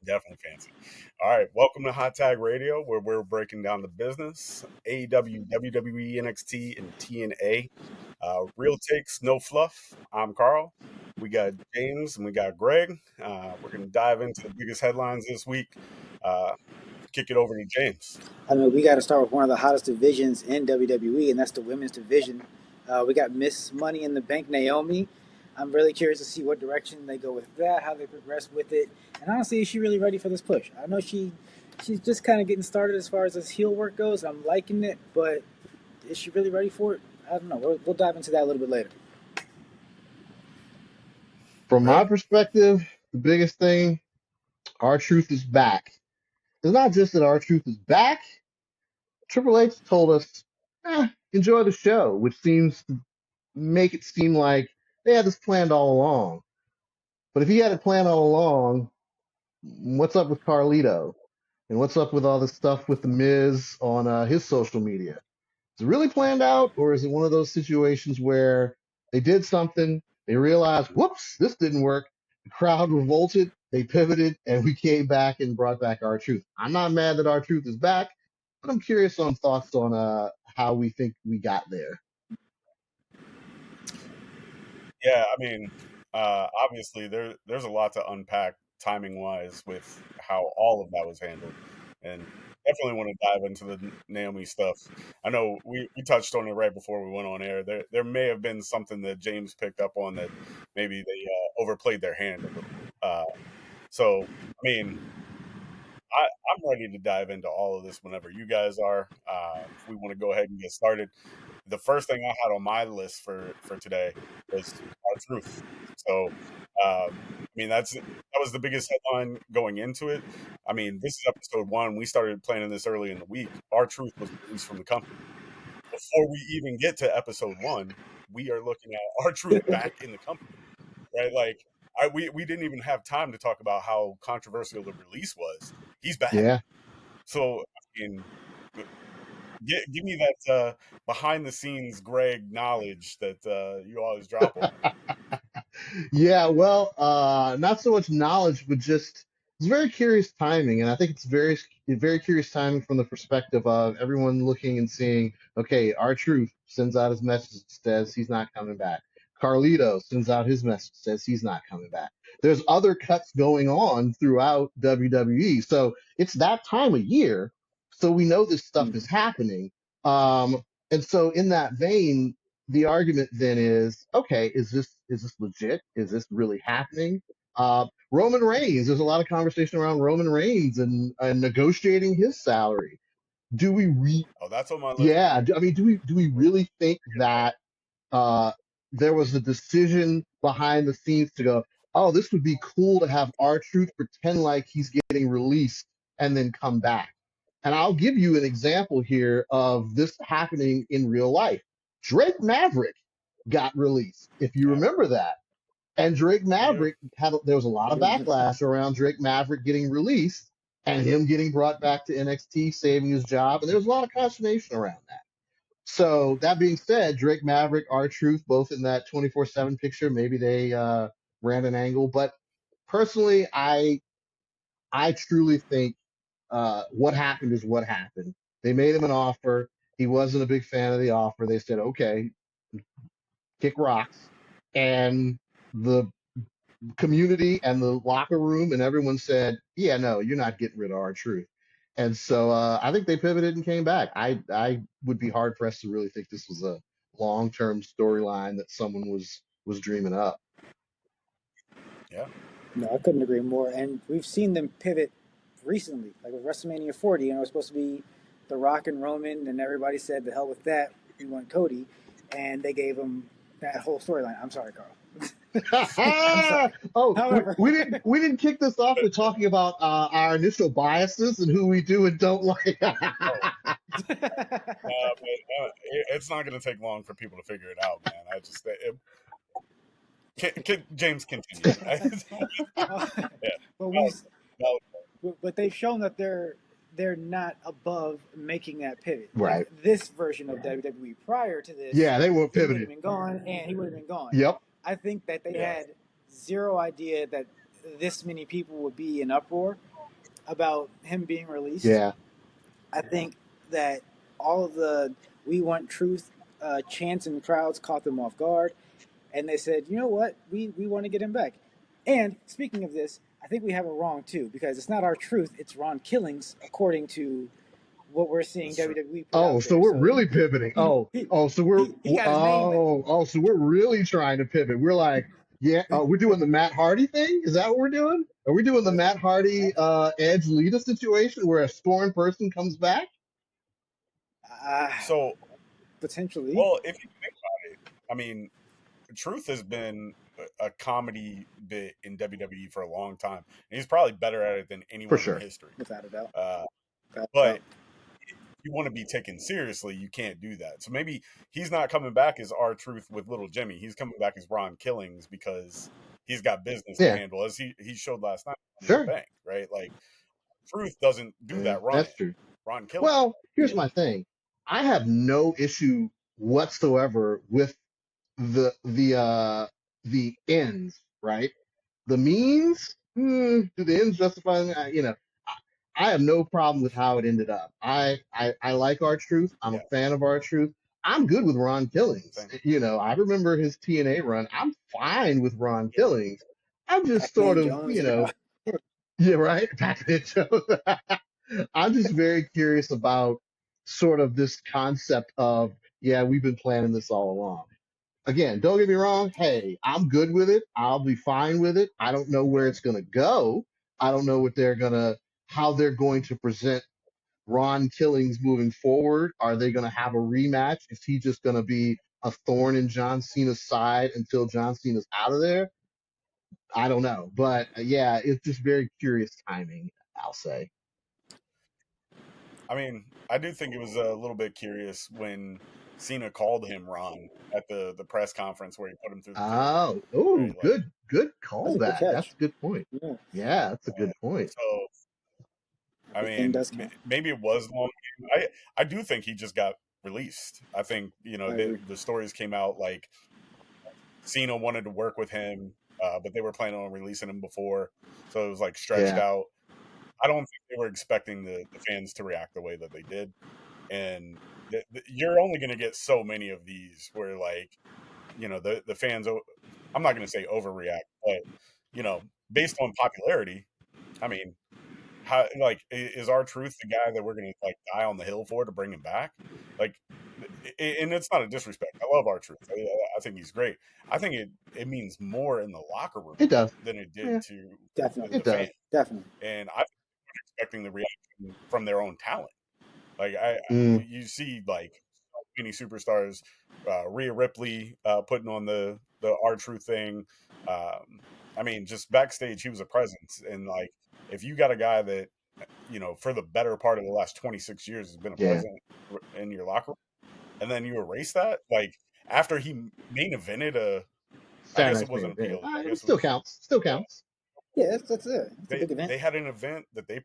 definitely fancy. All right, welcome to Hot Tag Radio, where we're breaking down the business, AEW, WWE, NXT, and TNA. Real takes, no fluff. I'm Carl. We got James and we got Greg. We're going to dive into the biggest headlines this week. Kick it over to James. I mean, we got to start with one of the hottest divisions in WWE, and that's the women's division. We got Miss Money in the Bank, Naomi. I'm really curious to see what direction they go with that, how they progress with it, and honestly, is she really ready for this push? I know she's just kind of getting started as far as this heel work goes. I'm liking it, but is she really ready for it? I don't know. We'll dive into that a little bit later. From my perspective, the biggest thing, R-Truth is back. It's not just that R-Truth is back. Triple H told us, enjoy the show, which seems to make it seem like they had this planned all along. But if he had it planned all along, what's up with Carlito? And what's up with all this stuff with The Miz on his social media? Is it really planned out, or is it one of those situations where they did something, they realized, whoops, this didn't work, the crowd revolted, they pivoted, and we came back and brought back R-Truth? I'm not mad that R-Truth is back, but I'm curious on thoughts on how we think we got there. Yeah, I mean, obviously there's a lot to unpack timing wise with how all of that was handled, and definitely want to dive into the Naomi stuff. I know we touched on it right before we went on air. There may have been something that James picked up on that maybe they overplayed their hand a little. So I mean, I'm ready to dive into all of this whenever you guys are. If we want to go ahead and get started, the first thing I had on my list for today was R-Truth. So, I mean, that was the biggest headline going into it. I mean, this is episode 1. We started planning this early in the week. R-Truth was released from the company. Before we even get to episode 1, we are looking at R-Truth back in the company, right? Like, we didn't even have time to talk about how controversial the release was. He's back. Yeah. So, I mean, give me that behind the scenes Gregg knowledge that you always drop on. Yeah, well, not so much knowledge, but just it's very curious timing, and I think it's very curious timing from the perspective of everyone looking and seeing. Okay, R-Truth sends out his message, says he's not coming back. Carlito sends out his message, says he's not coming back. There's other cuts going on throughout WWE, so it's that time of year, so we know this stuff is happening. And so in that vein, the argument then is, okay, is this legit? Is this really happening? Roman Reigns, there's a lot of conversation around Roman Reigns and negotiating his salary. Do we that's on my list. Yeah, I mean, do we really think that there was a decision behind the scenes to go, oh, this would be cool to have R-Truth pretend like he's getting released and then come back? And I'll give you an example here of this happening in real life. Drake Maverick got released, if you remember that. And Drake Maverick there was a lot of backlash around Drake Maverick getting released and him getting brought back to NXT, saving his job. And there was a lot of consternation around that. So that being said, Drake Maverick, R-Truth, both in that 24/7 picture, maybe they ran an angle. But personally, I truly think what happened is what happened. They made him an offer. He wasn't a big fan of the offer. They said, okay, kick rocks. And the community and the locker room and everyone said, yeah, no, you're not getting rid of R-Truth. And so I think they pivoted and came back. I would be hard pressed to really think this was a long-term storyline that someone was dreaming up. Yeah. No, I couldn't agree more. And we've seen them pivot recently, like with WrestleMania 40. It was supposed to be The Rock and Roman, and everybody said, the hell with that. We want Cody. And they gave him that whole storyline. I'm sorry, Carl. Oh, however, we didn't kick this off with talking about our initial biases and who we do and don't like. It's not going to take long for people to figure it out, man. I just James continue. But they've shown that they're not above making that pivot. Right. Like this version of WWE prior to this, yeah, they weren't pivoting. He would have been gone, and he would have been gone. Yep. I think that they had zero idea that this many people would be in uproar. about him being released. Yeah, I think that all of the "We Want Truth" chants and crowds caught them off guard, and they said, "You know what? We want to get him back." And speaking of this, I think we have it wrong too because it's not our truth; it's Ron Killings, according to what we're seeing That's true. WWE put oh, out so there. we're So really pivoting. he got his name in it. So we're really trying to pivot. We're like, yeah, we're doing the Matt Hardy thing. Is that what we're doing? Are we doing the Matt Hardy Edge Lita situation where a scorned person comes back? Uh, So, Potentially, well, if you think about it, I mean, Truth has been a comedy bit in WWE for a long time, and he's probably better at it than For anyone in sure. history. without a doubt. Uh, Without a but doubt. if you want to be taken seriously, you can't do that. So maybe he's not coming back as R Truth with Little Jimmy. He's coming back as Ron Killings because he's got business to Yeah, handle, as he showed last night on the sure. bank, right? Like Truth doesn't do Yeah, that run in. that's true. Ron Killings Well, here's will. my thing. I have no issue whatsoever with the ends, right? The means, do the ends justify? I have no problem with how it ended up. I like our truth. I'm a Yeah, fan of our truth. I'm good with Ron Killings. same. I remember his TNA run. I'm fine with Ron Killings. I'm just sort Pac-Man of, Jones, yeah. yeah, right. I'm just very curious about sort of this concept of, yeah, we've been planning this all along. Again, don't get me wrong. Hey, I'm good with it. I'll be fine with it. I don't know where it's going to go. I don't know how they're going to present Ron Killings moving forward. Are they going to have a rematch? Is he just going to be a thorn in John Cena's side until John Cena's out of there? I don't know. But yeah, it's just very curious timing, I'll say. I mean, I do think it was a little bit curious when Cena called him Ron at the press conference where he put him through the table, Oh, right? Like, good That's call a good back. That's catch. a good point. Yeah, Yeah, that's a good point. so I everything mean, does count. maybe it was long. I do think he just got released. I think I agree. the stories came out like Cena wanted to work with him, but they were planning on releasing him before, so it was like stretched Yeah, out. I don't think they were expecting the fans to react the way that they did, and you're only going to get so many of these where like the fans. I'm not going to say overreact, but based on popularity, I mean, how like is our truth the guy that we're going to like die on the hill for to bring him back? Like, and it's not a disrespect. I love our truth. I think he's great. I think it means more in the locker room it does. than it did Yeah, to Definitely. the it fans, does. Definitely. and I'm expecting the reaction from their own talent. Like Mm, you see like so many superstars, Rhea Ripley putting on the R Truth thing. I mean, just backstage, he was a presence, and like if you got a guy that for the better part of the last 26 years has been a yeah, present in your locker room, and then you erase that, like after he main evented I Saturday guess it Night's main wasn't a event. PLE, I It guess it still was. counts. Still Uh, counts. Yeah, that's it. It's a big event. they had an event that they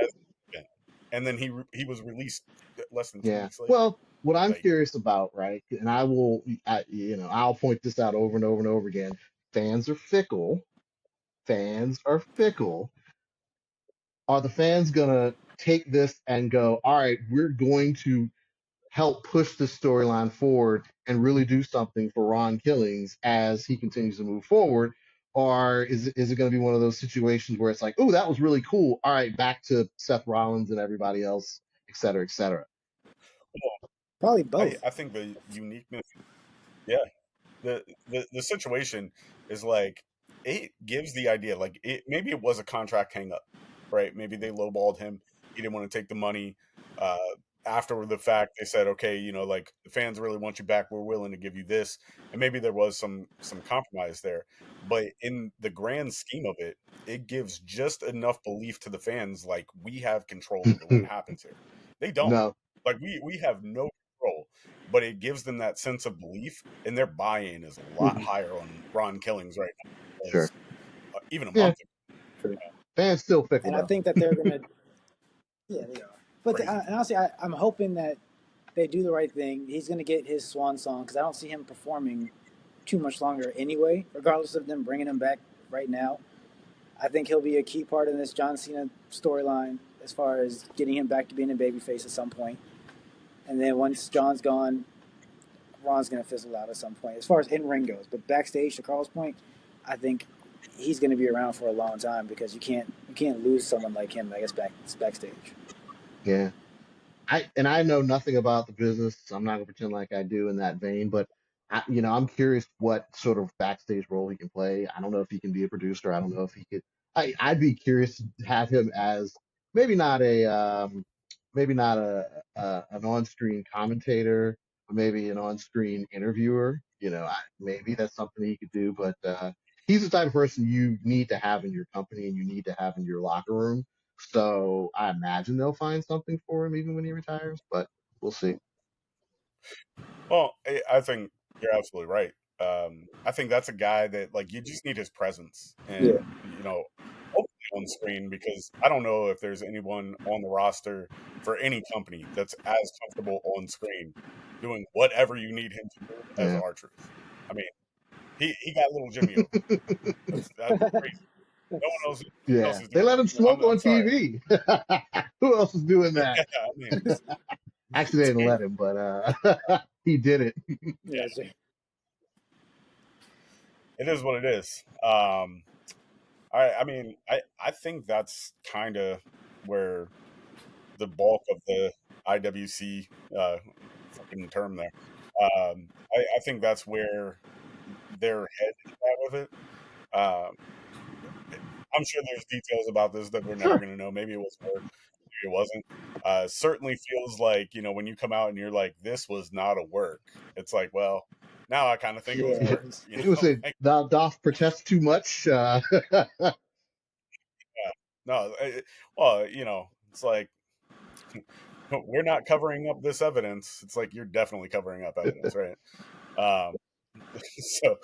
as an event, and then he was released less than two Yeah. weeks later. Well, what I'm Like, curious about, right, and I'll point this out over and over and over again. Fans are fickle. Fans are fickle. Are the fans gonna take this and go, all right, we're going to help push this storyline forward and really do something for Ron Killings as he continues to move forward? Or is it going to be one of those situations where it's like, oh, that was really cool. All right, back to Seth Rollins and everybody else, et cetera, et cetera. well, Probably I both. I think the uniqueness, yeah, the situation is like it gives the idea like maybe it was a contract hang up, right? Maybe they lowballed him. He didn't want to take the money. Uh, After the fact, they said, okay, like the fans really want you back. We're willing to give you this, and maybe there was some compromise there. But in the grand scheme of it, it gives just enough belief to the fans, like we have control over what happens here. They don't. No, Like we have no control, but it gives them that sense of belief, and their buy-in is a lot Hmm. higher on Ron Killings right now sure. as even a Yeah, month ago. True. fans still fickle And I though. think that they're gonna. Yeah, they are. But Crazy and fickle. honestly, I'm hoping that they do the right thing. He's gonna get his swan song because I don't see him performing too much longer anyway. Regardless of them bringing him back right now, I think he'll be a key part in this John Cena storyline as far as getting him back to being a babyface at some point. And then once John's gone, Ron's going to fizzle out at some point as far as in ring goes. But backstage, to Carl's point, I think he's going to be around for a long time because you can't lose someone like him. I guess backstage. Yeah. I know nothing about the business. So I'm not gonna pretend like I do in that vein, but I'm curious what sort of backstage role he can play. I don't know if he can be a producer. I don't know if he could. I'd be curious to have him as maybe not an on-screen commentator, but maybe an on-screen interviewer. Maybe that's something he could do. But he's the type of person you need to have in your company and you need to have in your locker room. So I imagine they'll find something for him even when he retires, but we'll see. Well, I think you're absolutely right. I think that's a guy that like you just need his presence, Yeah. and hopefully on screen, because I don't know if there's anyone on the roster for any company that's as comfortable on screen doing whatever you need him to do as Yeah. R-Truth. I mean, he got little Jimmy over. That's crazy. No one else Yeah. is They doing let him that. smoke I'm on sorry. TV. Who else is doing that? I mean, Actually, they didn't let him, but he did it. Yeah. it is what it is. I mean, I think that's kind of where the bulk of the IWC fucking term there. I think that's where their head is at with it. Um, I'm sure there's details about this that we're never Sure. going to know. Maybe it was work, maybe it wasn't. Certainly feels like when you come out and you're like, "This was not a work." It's like, well, now I kind of think it was a Yeah. work. It was a Like, thou dost protest too much. yeah, no, well, it's like we're not covering up this evidence. It's like you're definitely covering up evidence, right? Um, so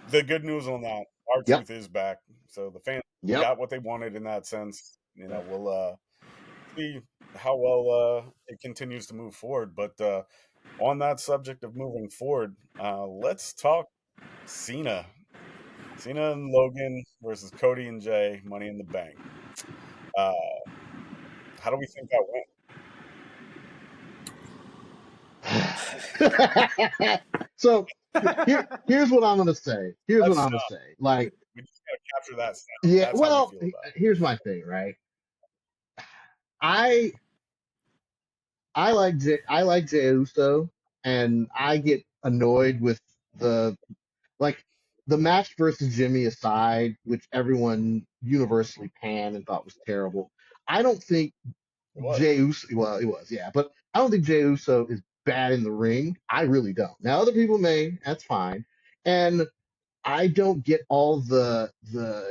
the good news on that, our Yep. truth is back. So the fans Yep. got what they wanted in that sense. We'll see how well it continues to move forward. But on that subject of moving forward, let's talk Cena. Cena and Logan versus Cody and Jay, Money in the Bank. Uh, how do we think that went? So here's what I'm gonna say. Here's what Let's I'm gonna say. Like, we just gotta capture that sound. yeah, That's how we well, feel about here's my thing, right? I I like Jey Uso, and I get annoyed with the like the match versus Jimmy aside, which everyone universally panned and thought was terrible. I don't think it. It was. Jey Uso. Well, it was, yeah, but I don't think Jey Uso is bad in the ring. I really don't. Now other people may. That's fine, and I don't get all the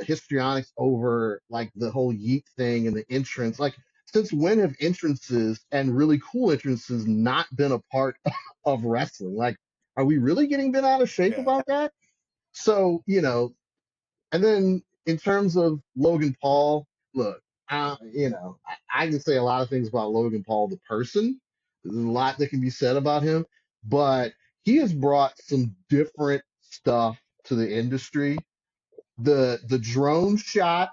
histrionics over like the whole Yeet thing and the entrance. Like, since when have entrances and really cool entrances not been a part of wrestling? Like, are we really getting bent out of shape Yeah. about that? So, and then in terms of Logan Paul, look, I can say a lot of things about Logan Paul, the person. There's a lot that can be said about him, but he has brought some different stuff to the industry. The drone shot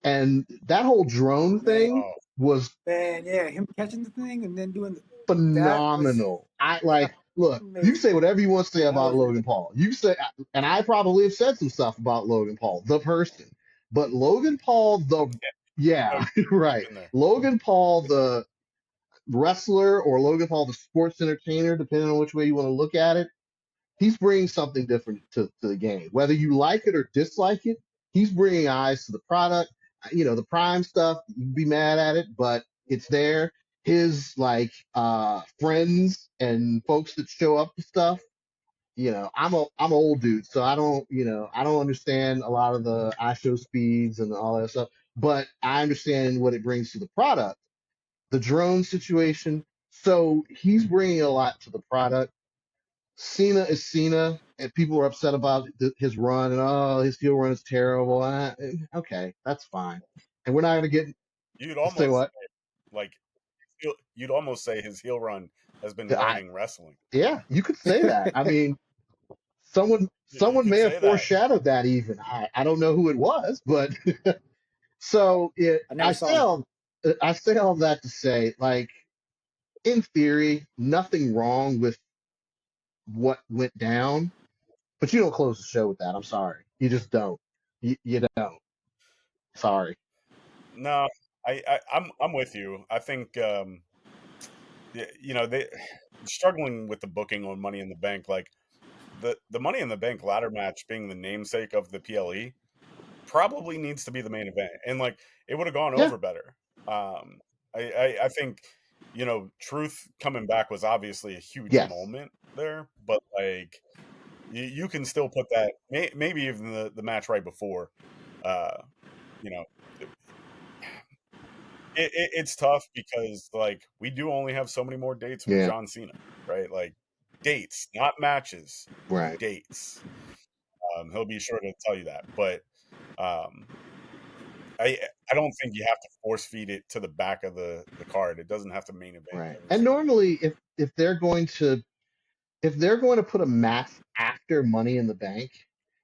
and that whole drone Man, thing Oh, was man, yeah, him catching the thing and then doing that was phenomenal. I that like look, you can amazing. say whatever you want to say That about was Logan Paul. You say, and I probably have said some stuff about Logan Paul, the person, but Logan Paul, no, yeah, you've right. been there. Logan Paul, the wrestler, or Logan Paul, the sports entertainer, depending on which way you want to look at it, he's bringing something different to the game. Whether you like it or dislike it, he's bringing eyes to the product. The Prime stuff, you can be mad at it, but it's there. His friends and folks that show up to stuff. I'm an old dude, so I don't understand a lot of the I show speeds and all that stuff, but I understand what it brings to the product, the drone situation. So he's bringing a lot to the product. Cena is Cena, and people are upset about his run, and his heel run is terrible. Okay, that's fine. And we're not going to get You'd say almost what? like you'd almost say his heel run has been I running wrestling. Yeah, you could say that. I mean, You someone could may have say that. foreshadowed that even. I don't know who it was, but so I never saw him. I say all that to say, like, in theory, nothing wrong with what went down, but you don't close the show with that. I'm sorry. You just don't. You don't. Sorry. No, I'm with you. I think they struggling with the booking on Money in the Bank. Like the Money in the Bank ladder match being the namesake of the PLE probably needs to be the main event, and like it would have gone Yeah. over better. I think Truth coming back was obviously a huge Yes. moment there, but like you can still put that maybe even the match right before. Uh, you know, it's tough because like we do only have so many more dates with Yeah. John Cena, right? Like dates, not matches, Right. dates. He'll be sure to tell you that, but um, I don't think you have to force feed it to the back of the card. It doesn't have to main event Right. every And single week. normally, if they're going to put a match after Money in the Bank,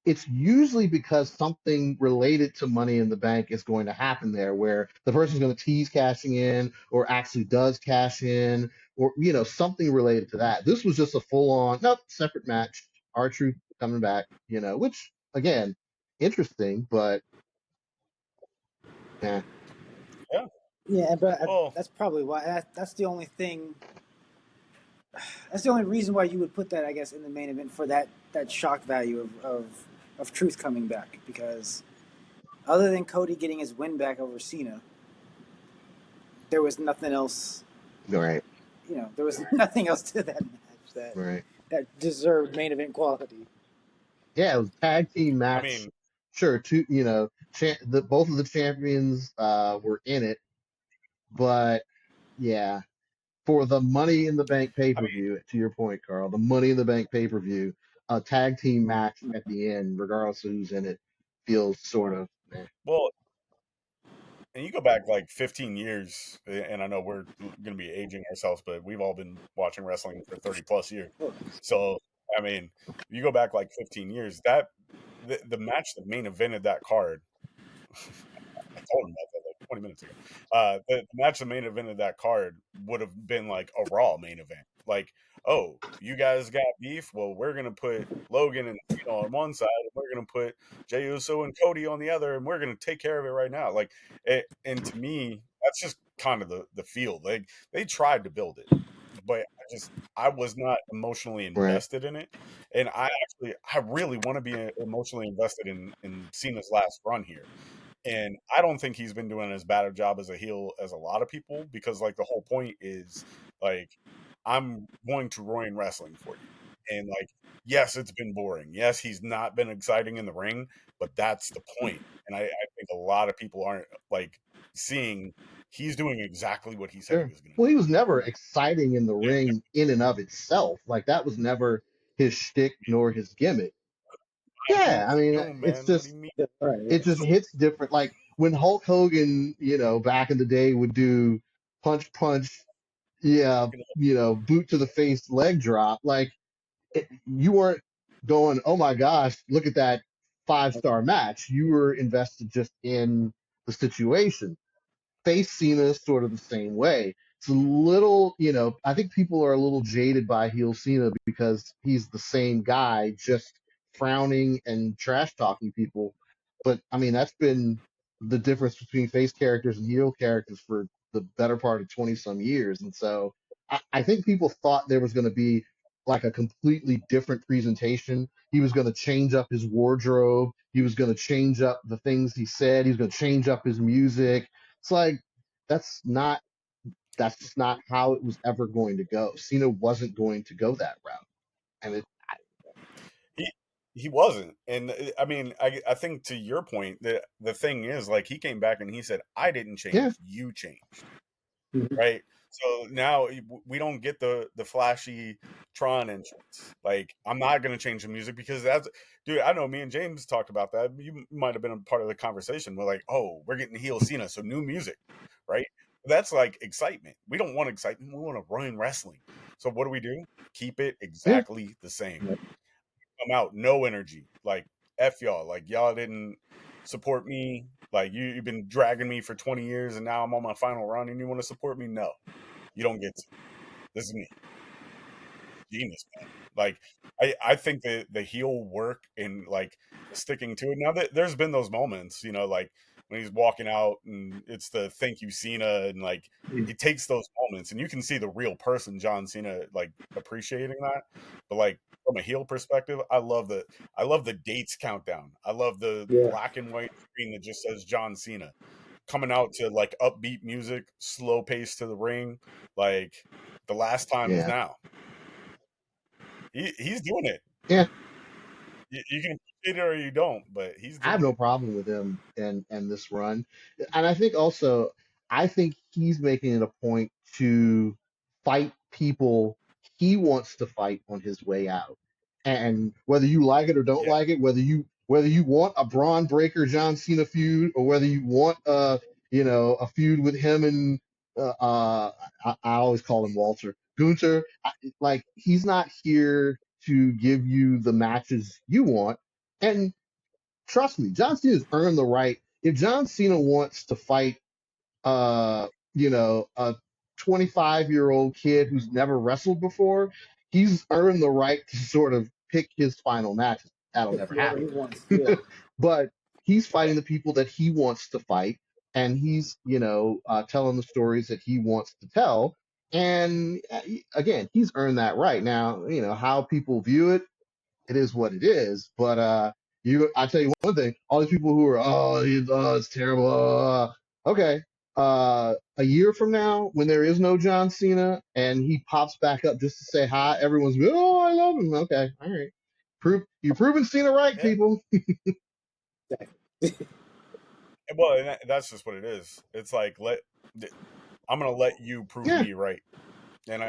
it's usually because something related to Money in the Bank is going to happen there, where the person's going to tease cashing in or actually does cash in, or something related to that. This was just a full on, nope, separate match. R-Truth coming back, which again, interesting, but yeah, Yeah. Yeah, but Well, that's probably why. That's the only thing. That's the only reason why you would put that, I guess, in the main event for that shock value of Truth coming back. Because other than Cody getting his win back over Cena, there was nothing else. right, There was nothing else to that match right. that deserved main event quality. Yeah, it was a tag team I match. mean, Sure, both of the champions were in it, but yeah, for the Money in the Bank pay I per mean, view, to your point, Carl, the Money in the Bank pay per view, a tag team match at the end, regardless of who's in it, feels sort of well, and you go back like 15 years, and I know we're going to be aging ourselves, but we've all been watching wrestling for 30 plus years. So, I mean, you go back like 15 years, that the match that main evented that card, I told him about that like 20 minutes ago. The match that main evented that card would have been like a Raw main event. Like, oh, you guys got beef? Well, we're going to put Logan and Cena on one side, and we're going to put Jey Uso and Cody on the other, and we're going to take care of it right now. Like, and to me, that's just kind of the feel. Like, they tried to build it, but I was not emotionally right. invested in it. And I really want to be emotionally invested in Cena's last run here. And I don't think he's been doing as bad a job as a heel as a lot of people, because like the whole point is like I'm going to ruin wrestling for you. And like yes, it's been boring. Yes, he's not been exciting in the ring, but that's the point. And I think a lot of people aren't like seeing he's doing exactly what he said he Sure. was going Well, to he do. was never exciting in the ring in and of itself. Like that was never his shtick nor his gimmick. Yeah, I mean, Boom, man. What do you mean? Right. it Yeah. just hits different. Like when Hulk Hogan, back in the day would do punch, punch, yeah, boot to the face, leg drop. Like you weren't going, oh my gosh, look at that 5-star match. You were invested just in the situation. Face Cena is sort of the same way. It's a little, I think people are a little jaded by heel Cena because he's the same guy, just frowning and trash talking people. But I mean, that's been the difference between face characters and heel characters for the better part of 20 some years. And so I think people thought there was going to be like a completely different presentation. He was going to change up his wardrobe. He was going to change up the things he said. He was going to change up his music. It's like that's not that's just not how it was ever going to go. Cena wasn't going to go that route, and He he wasn't. And I mean, I think to your point, the thing is like he came back and he said, "I didn't yeah, change, you changed." Mhm. Right? So now we don't get the flashy Tron entrance. Like I'm not gonna change the music because that's dude. I know me and James talked about that. You might have been a part of the conversation. We're like, oh, we're getting heel Cena, so new music, right? That's like excitement. We don't want excitement. We want to ruin wrestling. So what do? Keep it yeah, exactly the same. I'm out. No energy. Like F y'all. Like y'all didn't support me. Like you've been dragging me for 20 years and now I'm on my final run and you want to support me? No, you don't get to. This is me. Genius, man. Like I think that the heel work and like sticking to it. Now that there's been those moments, you know, like when he's walking out and it's the thank you Cena and like he takes those moments and you can see the real person John Cena like appreciating that. But like from a heel perspective, I love the dates countdown. I love the Yeah, black and white screen that just says John Cena coming out to like upbeat music, slow pace to the ring. Like the last time is Yeah. now. He's doing it. Yeah. You can appreciate it or you don't, but he's I have doing no it. problem with him and this run. And I think also, I think he's making it a point to fight people he wants to fight on his way out. And whether you like it or don't Yeah, like it, whether you want a Braun Breaker John Cena feud or whether you want a feud with him and I always call him Walter Gunter. Like he's not here to give you the matches you want. And trust me, John Cena's earned the right. If John Cena wants to fight, uh, a 25-year-old kid who's never wrestled before, he's earned the right to sort of pick his final matches. That'll pick never whoever he happen. wants. Yeah, But he's yeah, fighting the people that he wants to fight, and he's, telling the stories that he wants to tell. And again, he's earned that right. Now, how people view it, it is what it is. But I tell you one thing: all these people who are, it's terrible. Okay, a year from now, when there is no John Cena and he pops back up just to say hi, everyone's, oh, I love him. Okay, all right, you're proving Cena right, yeah. people. Well, and that's just what it is. It's like I'm gonna let you prove Yeah, me right, and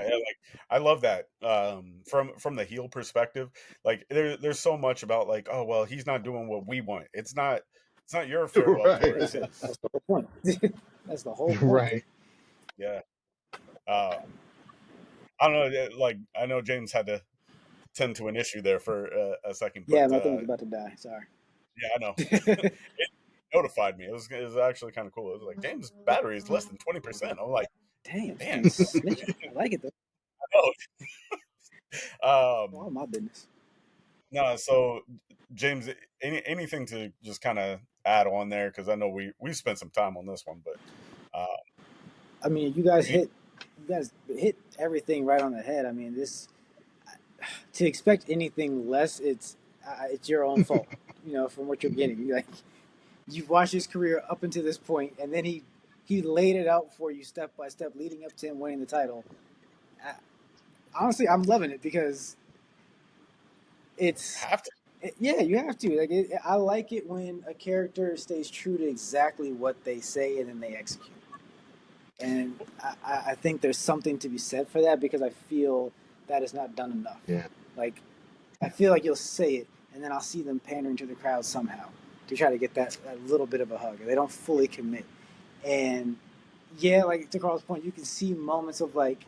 I love that from the heel perspective. Like there's so much about like oh well he's not doing what we want. It's not your farewell tour. right, It's his. that's the whole point. That's the whole point. right. Yeah. Uh, I don't know. Like I know James had to tend to an issue there for a second, Yeah, but my thing was about to die. Sorry. yeah, I know. It notified me. It was actually kind of cool. It was like James' battery is less than 20%. I'm like, Damn, damn. fucking snitching. I like it though. Um, All my business. no, so James, anything to just kind of add on there because I know we spent some time on this one, but uh, I mean, you guys hit everything right on the head. I mean, this to expect anything less, it's your own fault. You know, from what you're getting. Like you've watched his career up until this point, and then he laid it out for you step by step, leading up to him winning the title. I, honestly, I'm loving it because it's have to. yeah, you have to. I like it when a character stays true to exactly what they say and then they execute. And I think there's something to be said for that because I feel that is not done enough. Yeah, Like I feel like you'll say it and then I'll see them pandering to the crowd somehow to try to get that little bit of a hug. They don't fully commit. And yeah, like to Carl's point, you can see moments of like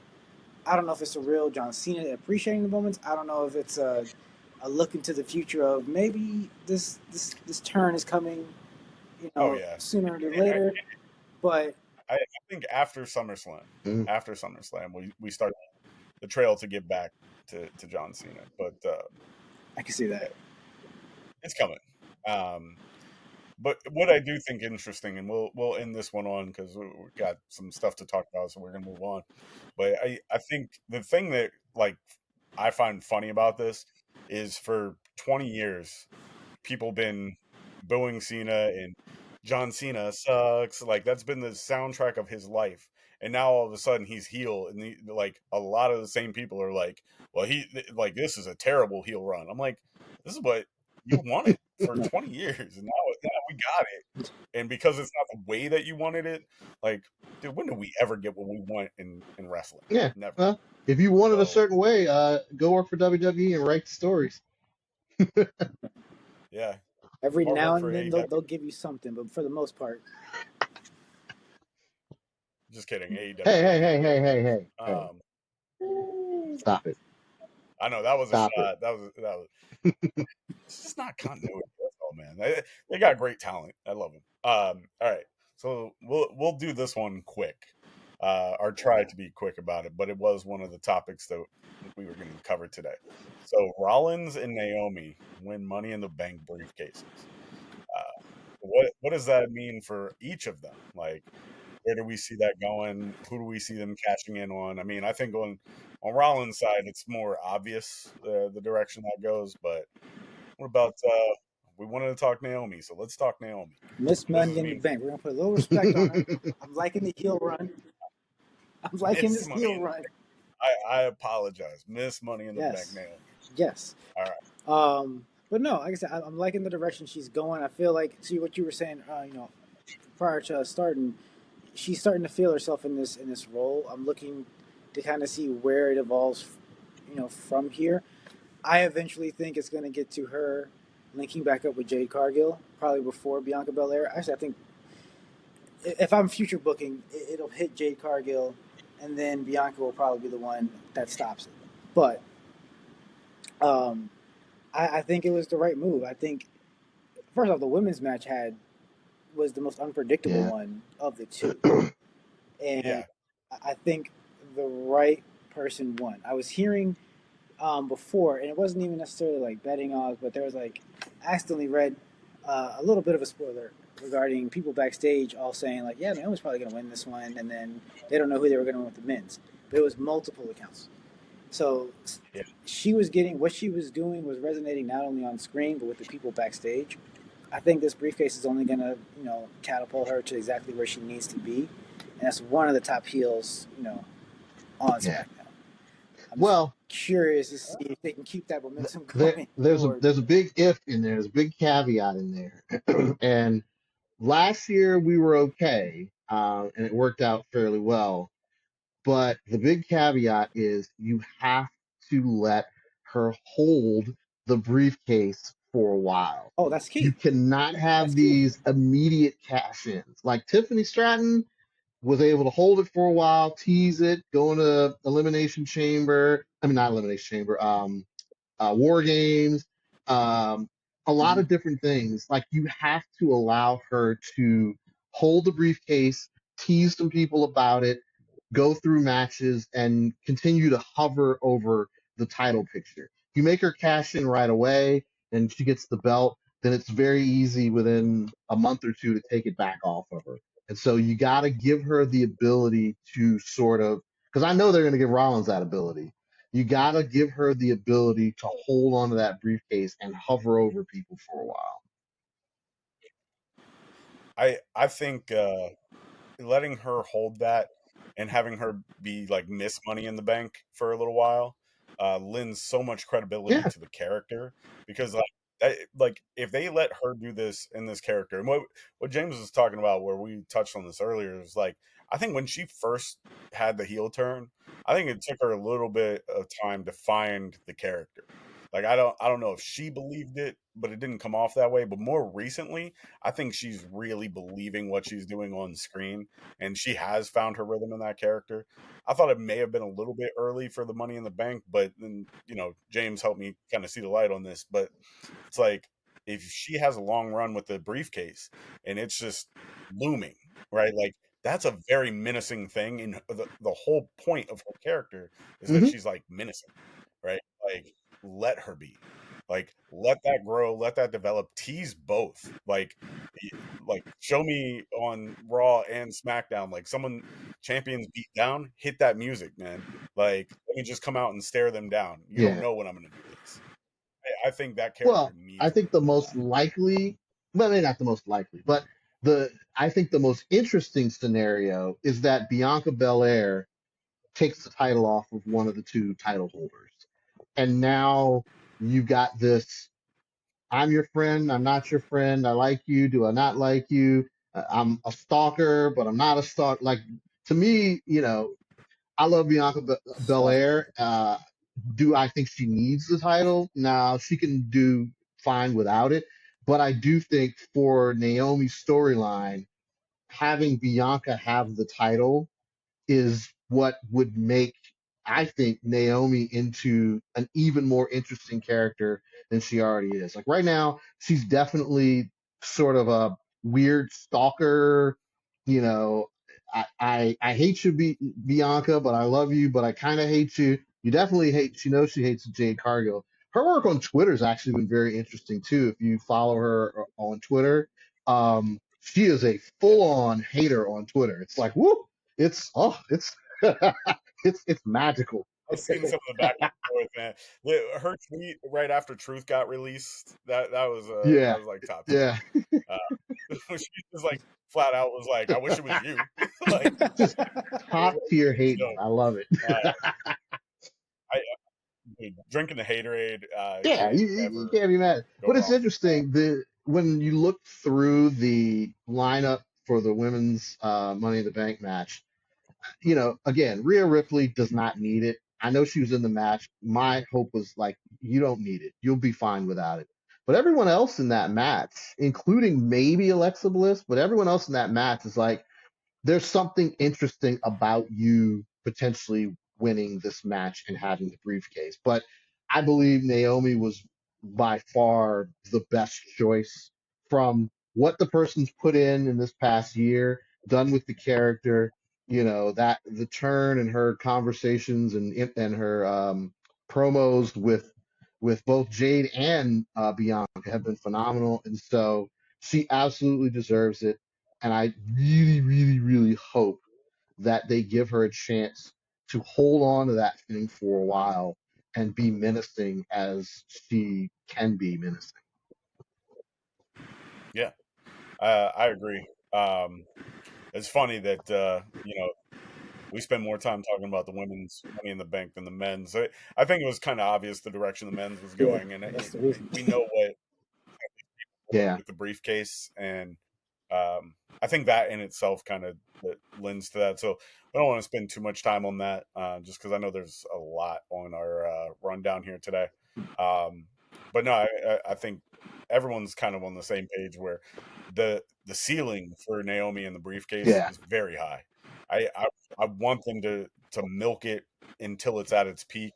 I don't know if it's a real John Cena appreciating the moments. I don't know if it's a look into the future of maybe this turn is coming, Oh yeah, sooner than and later. But I think mm, after SummerSlam, we start the trail to get back to John Cena, but I can see that. it's coming. Um, but what I do think interesting, and we'll end this one on because we got some stuff to talk about, so we're gonna move on. But I think the thing that like I find funny about this is for 20 years people been booing Cena and John Cena sucks. Like that's been the soundtrack of his life. And now all of a sudden he's heel, and like a lot of the same people are like, "Well, like this is a terrible heel run." I'm like, "This is what you wanted for 20 years, and now we got it." And because it's not the way that you wanted it, like, dude, when do we ever get what we want in wrestling? yeah. Never. Well, if you want it a So certain way, go work for WWE and write the stories. yeah, Every or now work for and then AEW. they'll give you something, but for the most part, Just kidding. Hey, AEW hey, don't give hey, you hey, hey, hey, that. hey! Stop it. I know that was a Stop it. shot. That was. It's just not continuity. That's all, man. They got great talent. I love them. All right, so we'll do this one quick, or try to be quick about it. But it was one of the topics that we were going to cover today. So Rollins and Naomi win Money in the Bank briefcases. What does that mean for each of them? Like, where do we see that going? Who do we see them cashing in on? I mean, I think on Rollins' side, it's more obvious the direction that goes. But what about we wanted to talk Naomi, so let's talk Naomi. Miss What does Money this in the mean for Bank. We're gonna put a little respect on her. I'm liking the heel run. I'm liking Miss this Money heel in the run. Bank? I apologize, Miss Money in the Bank Yes, Naomi. yes. All right, But no, like I said, I'm liking the direction she's going. I feel like, see what you were saying, prior to us starting, she's starting to feel herself in this role. I'm looking to kind of see where it evolves, from here. I eventually think it's going to get to her linking back up with Jade Cargill, probably before Bianca Belair. Actually, I think if I'm future booking, it'll hit Jade Cargill, and then Bianca will probably be the one that stops it. But um, I think it was the right move. I think first off, the women's match was the most unpredictable Yeah. one of the two, and yeah, I think the right person won. I was hearing before, and it wasn't even necessarily like betting odds, but there was like I accidentally read a little bit of a spoiler regarding people backstage all saying like, yeah, Naomi's probably going to win this one, and then they don't know who they were going to win with the men's, but it was multiple accounts. So yeah. she was getting what she was doing was resonating not only on screen but with the people backstage. I think this briefcase is only going to catapult her to exactly where she needs to be, and that's one of the top heels on Yeah. SmackDown. I'm just Well, curious to see if they can keep that momentum there, going there's a forward. there's a big if in there. There's a big caveat in there. And last year we were okay, and it worked out fairly well. But the big caveat is you have to let her hold the briefcase for a while. Oh, that's You key. cannot That's have key. these immediate cash ins. Like Tiffany Stratton was able to hold it for a while, tease it, go into Elimination Chamber. I mean, not Elimination Chamber, War Games, a lot Hmm. of different things. Like you have to allow her to hold the briefcase, tease some people about it, go through matches, and continue to hover over the title picture. If you make her cash in right away and she gets the belt, then it's very easy within a month or two to take it back off of her. And so you got to give her the ability to sort of, because I know they're going to give Rollins that ability. You got to give her the ability to hold on to that briefcase and hover over people for a while. I think letting her hold that and having her be like Miss Money in the Bank for a little while lends so much credibility Yeah. to the character because like if they let her do this in this character and what James was talking about where we touched on this earlier is like I think when she first had the heel turn, I think it took her a little bit of time to find the character. Like I don't know if she believed it, but it didn't come off that way. But more recently, I think she's really believing what she's doing on screen, and she has found her rhythm in that character. I thought it may have been a little bit early for the Money in the Bank, but then James helped me kind of see the light on this. But it's like if she has a long run with the briefcase and it's just looming, right? Like that's a very menacing thing, and the whole point of her character is that Hmm. she's like menacing, right? Like let her be. Like let that grow, let that develop. Tease both. Like show me on Raw and SmackDown, like someone champions beat down, hit that music, man. Like let me just come out and stare them down. You don't Yeah. know when I'm gonna do this. I think that character Well, I needs a think little the bit of most that. likely, well, maybe not the most likely, but I think the most interesting scenario is that Bianca Belair takes the title off of one of the two title holders. And now you've got this I'm your friend, I'm not your friend, I like you, do I not like you? I'm a stalker, but I'm not a stalker. Like, to me, I love Bianca Soft. Belair. Do I think she needs the title? No, she can do fine without it. But I do think for Naomi's storyline, having Bianca have the title is what would make I think, Naomi into an even more interesting character than she already is. Like right now, she's definitely sort of a weird stalker. You know, I hate you, Bianca, but I love you, but I kind of hate you. You definitely hate. She knows she hates Jade Cargill. Her work on Twitter has actually been very interesting too. If you follow her on Twitter, she is a Yeah, full-on hater on Twitter. It's like, whoop! It's it's magical. I've seen some of the back and forth, man. Her tweet right after Truth got released, that Yeah, was like top tier. yeah, Uh, she just like flat out was like, "I wish it was you." Like just it was top tier like, hating. so, I love it. uh, I dude, drinking the haterade Yeah, can't you ever can't be mad. go But it's wrong. interesting the when you look through the lineup for the women's Money in the Bank match. Again, Rhea Ripley does not need it. I know she was in the match. My hope was like, you don't need it. You'll be fine without it. But everyone else in that match, including maybe Alexa Bliss, but everyone else in that match is like, there's something interesting about you potentially winning this match and having the briefcase. But I believe Naomi was by far the best choice from what the person's put in this past year, done with the character, that the turn and her conversations and her promos with both Jade and Bianca have been phenomenal. And so she absolutely deserves it. And I really, really, really hope that they give her a chance to hold on to that thing for a while and be menacing as she can be menacing. Yeah, I agree. It's funny that we spend more time talking about the women's Money in the Bank than the men's. I think it was kind of obvious the direction the men's was Yeah, going, and that's the reason. we know what Yeah, with the briefcase, and I think that in itself kind of lends to that. So I don't want to spend too much time on that, just because I know there's a lot on our rundown here today. Um, but no, I think everyone's kind of on the same page where the ceiling for Naomi and the briefcase yeah, is very high. I I, I want them to milk it until it's at its peak,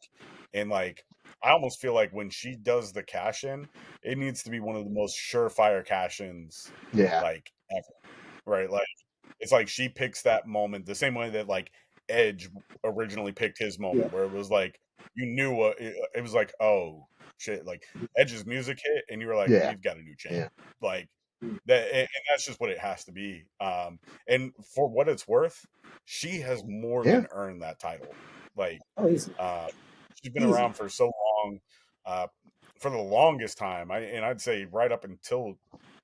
and like I almost feel like when she does the cash in, it needs to be one of the most surefire cash ins yeah, like ever, right? Like it's like she picks that moment the same way that like Edge originally picked his Yeah, moment, where it was like you knew what it was like. Oh shit! Like Edge's music hit, and you were like, yeah, we've got a new champ. yeah, Like that, and that's just what it has to be. And for what it's worth, she has more yeah, than earned that title. Like, oh, easy, uh, she's been easy. around for so long, uh, for the longest time. I'd say right up until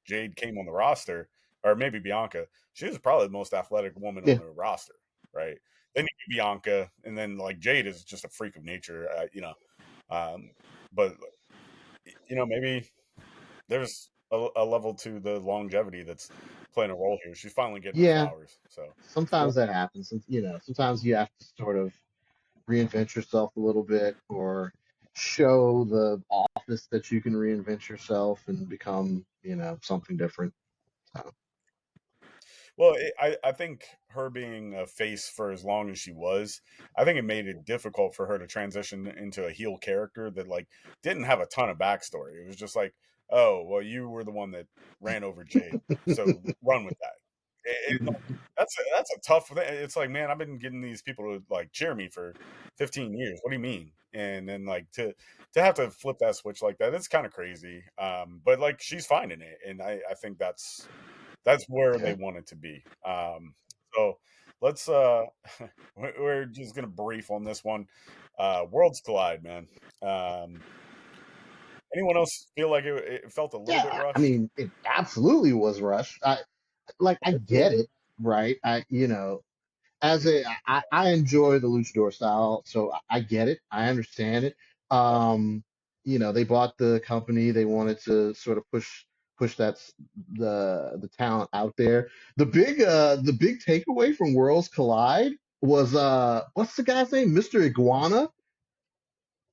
Jade came on the roster, or maybe Bianca, she was probably the most athletic woman on yeah, the roster, right? Then you get Bianca, and then like Jade is just a freak of nature, um, but maybe there's a level to the longevity that's playing a role here. She's finally getting her yeah. flowers. So Sometimes that happens. Sometimes you have to sort of reinvent yourself a little bit or show the office that you can reinvent yourself and become, something different. So, well, I think her being a face for as long as she was, I think it made it difficult for her to transition into a heel character that like didn't have a ton of backstory. It was just like, oh, well, you were the one that ran over Jade, so run with that. That's a tough thing. It's like, man, I've been getting these people to like cheer me for 15 years. What do you mean? And then like to have to flip that switch like that, it's kind of crazy. But like she's finding it, and I think that's where they yeah. want it to be. So let's we're just gonna brief on this one. Worlds collide, man. Um, anyone else feel like it felt a little bit Yeah. I rushed? mean, it absolutely was rushed. I get it, right? As I enjoy the luchador style, so I get it. I understand it. Yep. They bought the company. They wanted to sort of push the talent out there. The big takeaway from Worlds Collide was what's the guy's name? Mr. Iguana.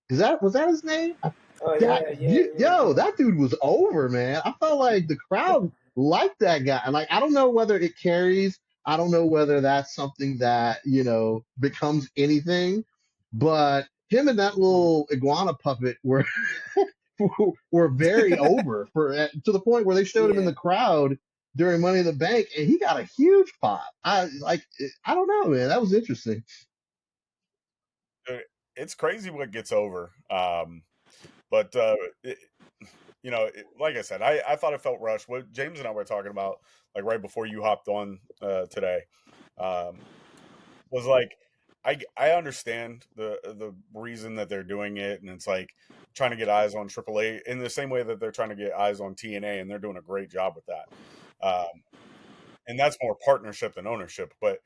Was that his name? Oh That yeah, yeah, yeah, yo, yeah. that dude was over, man. I felt like the crowd liked that guy. And like, I don't know whether it carries. I don't know whether that's something that becomes anything. but him and that little iguana puppet were very over to the point where they showed him in Yeah. the crowd during Money in the Bank, and he got a huge pop. I don't know, man. That was interesting. Uh, It's crazy what gets over. But it, like I said, I thought it felt rushed. What James and I were talking about, like right before you hopped on today, um, was like I understand the reason that they're doing it, and it's like trying to get eyes on AAA in the same way that they're trying to get eyes on TNA, and they're doing a great job with that. And that's more partnership than ownership. But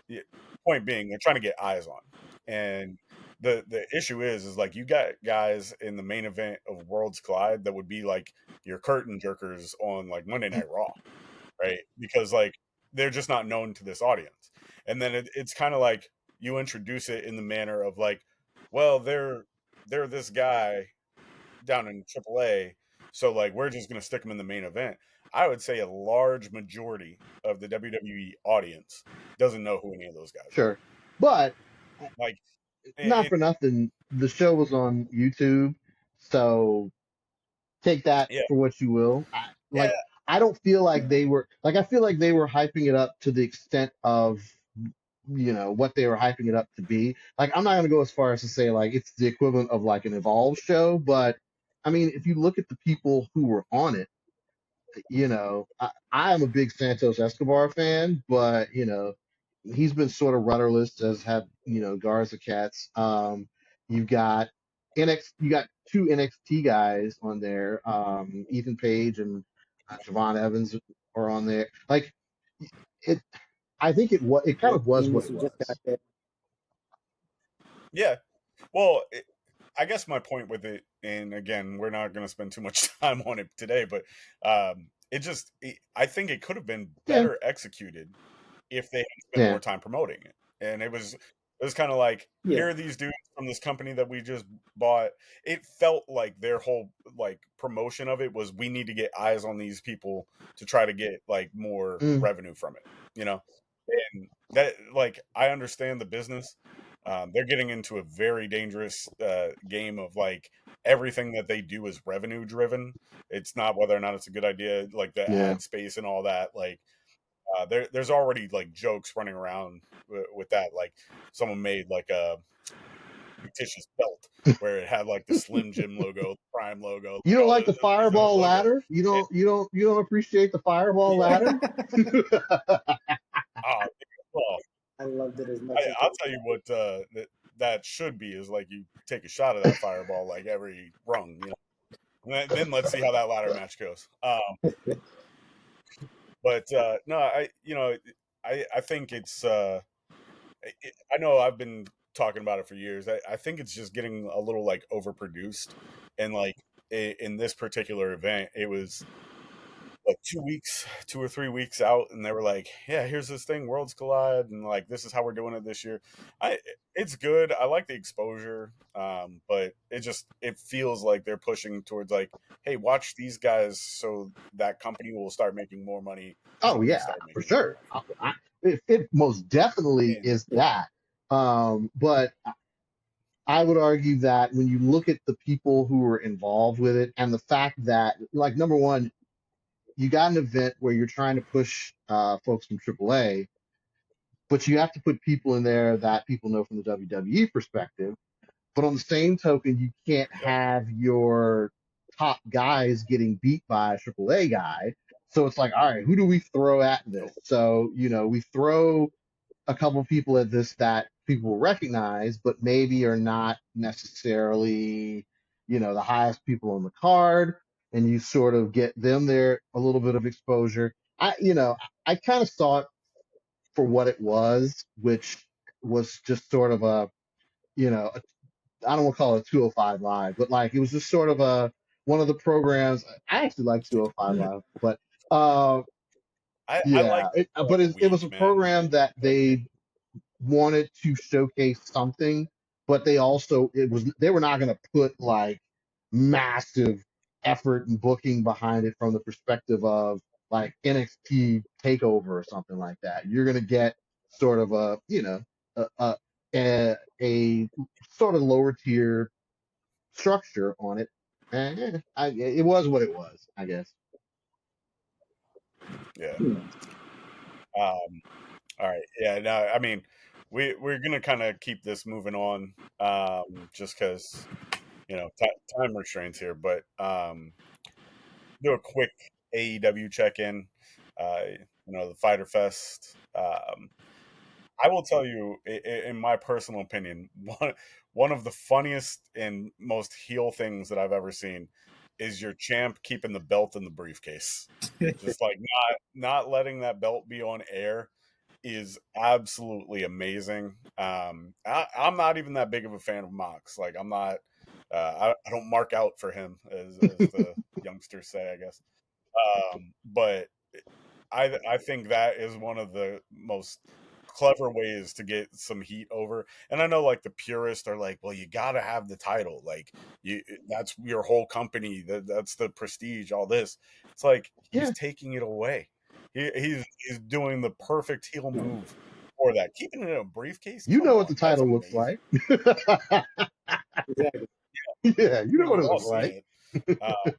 the point being, they're trying to get eyes on, and the issue is like you got guys in the main event of Worlds Collide that would be like your curtain jerkers on like Monday Night Raw, right? Because like they're just not known to this audience, and then it's kind of like you introduce it in the manner of like, well, they're this guy down in AAA, so like we're just gonna stick them in the main event. I would say a large majority of the WWE audience doesn't know who any of those guys are. Sure, but Like, not it, for nothing. The show was on YouTube, so take that yeah, for what you will. yeah, I don't feel like Yeah. they were like I feel like they were hyping it up to the extent of what they were hyping it up to be. Like I'm not gonna go as far as to say like it's the equivalent of like an Evolve show, but I mean if you look at the people who were on it, I am a big Santos Escobar fan, but he's been sort of rudderless, as have Garza Cats. You've got you got two NXT guys on there, Ethan Page and Javon Evans are on there. Like it, I think it kind Rick of was what James, it who just got was. there. yeah. Well, I guess my point with it, and again, we're not going to spend too much time on it today, but I think it could have been Yeah, better executed if they had spent yeah, more time promoting it. And it was kind of like, Yeah. here are these dudes from this company that we just bought. It felt like their whole like promotion of it was we need to get eyes on these people to try to get like more mm, revenue from it, you know? And that like I understand the business. They're getting into a very dangerous game of like everything that they do is revenue driven. It's not whether or not it's a good idea, like the yeah. ad space and all that. Like there's already like jokes running around with that. Like someone made like a fictitious belt where it had like the Slim Jim logo, the Prime logo, You like don't all like the these other Fireball logos. ladder? And, You don't appreciate the Fireball yeah, ladder? uh, well, I loved it as much as I'll tell you what that should be is like you take a shot of that Fireball like every rung, you know. And then let's see how that ladder match goes. But no, I think it's I know I've been talking about it for years. I think it's just getting a little like overproduced, and like in this particular event, it was like 2 weeks, 2 or 3 weeks out, and they were like, "Yeah, here's this thing, Worlds Collide, and like this is how we're doing it this year." It's good. I like the exposure, but it feels like they're pushing towards like, "Hey, watch these guys, so that company will start making more money, so Oh we yeah, start for making more sure. money." It most definitely And is yeah. that. But I would argue that when you look at the people who were involved with it and the fact that, like, number one, you got an event where you're trying to push folks from AAA, but you have to put people in there that people know from the WWE perspective. But on the same token, you can't yep, have your top guys getting beat by a AAA guy. So it's like, all right, who do we throw at this? nope, So, we throw a couple people at this that people will recognize, but maybe are not necessarily, the highest people on the card. And you sort of get them there a little bit of exposure. I kind of saw it for what it was, which was just sort of you know, I don't want to call it a 205 Live, but like it was just sort of one of the programs. I actually like 205 Live, but uh, I yeah, liked it for like but a it was a week, man. program that Like, they wanted to showcase something, but they were not going to put like massive effort and booking behind it from the perspective of like NXT Takeover or something like that. You're going to get sort of a a sort of lower tier structure on it. And it was what it was, I guess. Yeah. Yeah. All right. Yeah. No, I mean, we're gonna kind of keep this moving on, just because time restraints here. But do a quick AEW check in. The Fighter Fest. I will tell you, in my personal opinion, one of the funniest and most heel things that I've ever seen is your champ keeping the belt in the briefcase. Just like not letting that belt be on air is absolutely amazing. I'm not even that big of a fan of Mox. Like I'm not. I don't mark out for him, as the youngsters say, I guess. But I think that is one of the most clever ways to get some heat over. And I know like the purists are like, well, you got to have the title. Like that's your whole company. That's the prestige, all this. It's like he's Yeah, taking it away. He's doing the perfect heel move for that. Keeping it in a briefcase, you come know what the on. That's title looks amazing. like. Exactly. Yeah, you I know mean, what we've it all looks seen like. it. Uh,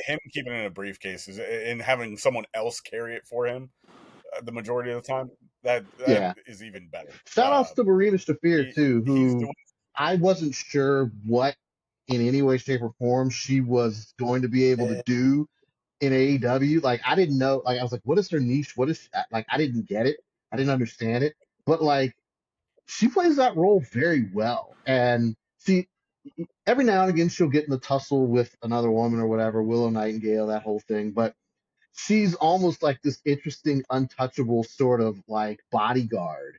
him keeping it in a briefcase and having someone else carry it for him the majority of the time, that Yeah. is even better. Shout outs to Marina Shafir too, He's who doing I wasn't sure what in any way, shape, or form she was going to be able to Uh, do in AEW. Like I didn't know. Like I was like, what is her niche? What is like? I didn't get it. I didn't understand it. But like she plays that role very well. And see, every now and again she'll get in the tussle with another woman or whatever, Willow Nightingale, that whole thing. But she's almost like this interesting, untouchable sort of like bodyguard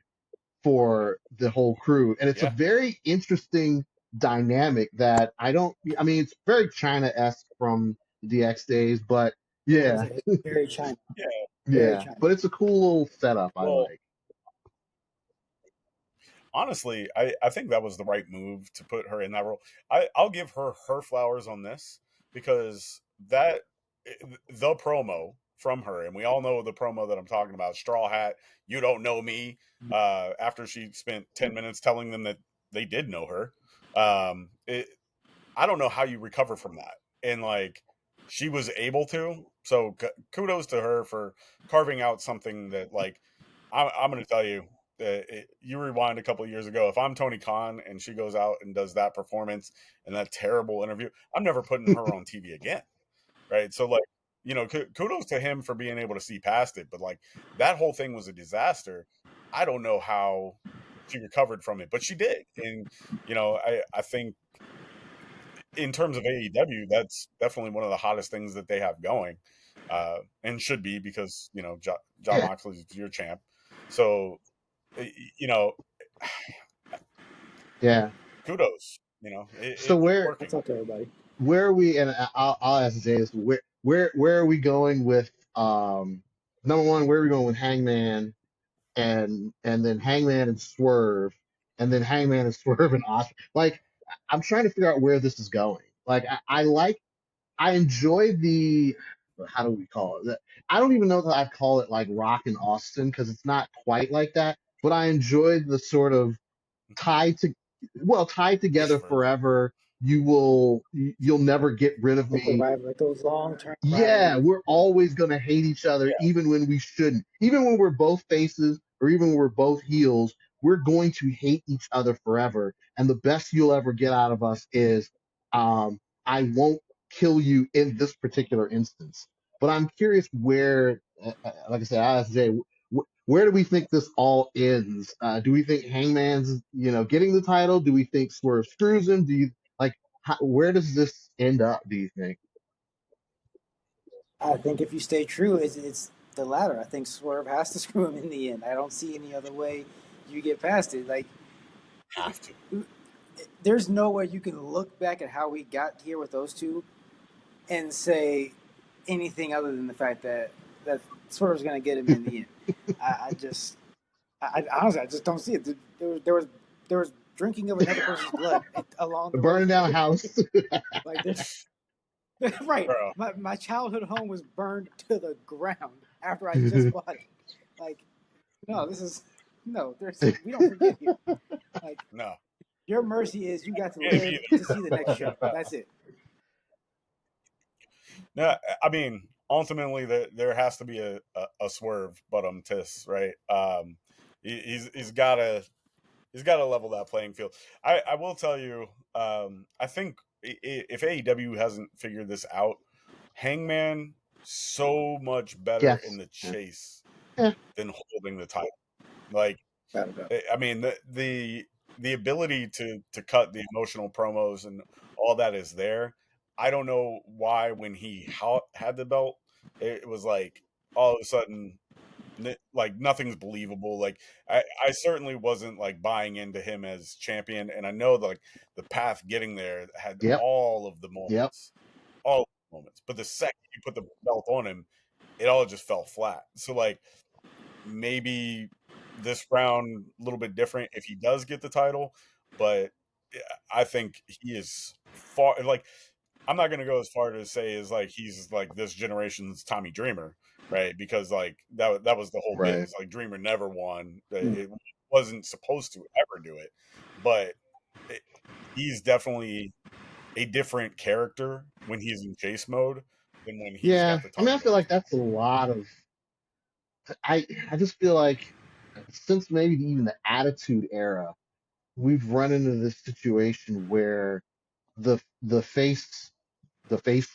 for the whole crew. And it's a yeah, very interesting dynamic that I mean, it's very China esque from the DX days, but it is yeah, it's very China, yeah. very yeah. China. But it's a cool little setup I Well, like. honestly, I think that was the right move to put her in that role. I'll give her flowers on this because that the promo from her, and we all know the promo that I'm talking about, straw hat, you don't know me, after she spent 10 minutes telling them that they did know her. I don't know how you recover from that. And like she was able to. So kudos to her for carving out something that like I'm going to tell you you rewind a couple of years ago. If I'm Tony Khan and she goes out and does that performance and that terrible interview, I'm never putting her on TV again. Right. So like, kudos to him for being able to see past it. But like that whole thing was a disaster. I don't know how she recovered from it, but she did. And, I think in terms of AEW, that's definitely one of the hottest things that they have going, and should be because John Yeah. Moxley's your champ. So you know, Yeah. kudos. So It's That's working. up to everybody. where are we? And I'll ask Jay this. Where are we going with number one? Where are we going with Hangman and then Hangman and Swerve, and then Hangman and Swerve and Oscar. Like, I'm trying to figure out where this is going. Like, I enjoy the, how do we call it? I don't even know that I'd call it like Rock and Austin because it's not quite like that. But I enjoy the sort of tied to, tied Wish together version. forever. You'll never get rid of Like me. like those long term Yeah, rivalries. we're always going to hate each other, Yeah, even when we shouldn't. Even when we're both faces or even when we're both heels, we're going to hate each other forever. And the best you'll ever get out of us is, I won't kill you in this particular instance. But I'm curious where, like I said, I asked Jay, where do we think this all ends? Do we think Hangman's, getting the title? Do we think Swerve screws him? Do you like, where does this end up? Do you think? I think if you stay true, it's the latter. I think Swerve has to screw him in the end. I don't see any other way you get past it. Like, have to. there's no way you can look back at how we got here with those two and say anything other than the fact that Swerve's going to get him in the end. I just, honestly, I just don't see it. There was drinking of another person's blood along the way. Burning down a house. Like this, right? Bro. My childhood home was burned to the ground after I just bought it. Like, no, this is. No, we don't forgive you. Like No, your mercy is you got to can't live be to see the next show. That's it. no. I mean, ultimately, there has to be a swerve, but tis right. He's got to level that playing field. I will tell you. I think if AEW hasn't figured this out, Hangman so much better in Yes. the Yeah. chase Yeah. than holding the title. Like, Without a doubt. I mean, the ability to cut the emotional promos and all that is there. I don't know why when he had the belt, it was like all of a sudden like nothing's believable. Like I certainly wasn't like buying into him as champion, and I know like the path getting there had Yep. all of the Yep. moments, all of the moments. But the second you put the belt on him, it all just fell flat. So like maybe this round a little bit different if he does get the title, but I think he is far like I'm not gonna go as far to say is like he's like this generation's Tommy Dreamer, right? Because like that was the whole bit. Right. It's like Dreamer never won. Mm. It wasn't supposed to ever do it, but it, he's definitely a different character when he's in chase mode than when he's Yeah. got the I mean, I title feel in his like hand. that's a lot of. I just feel like since maybe even the Attitude Era, we've run into this situation where the face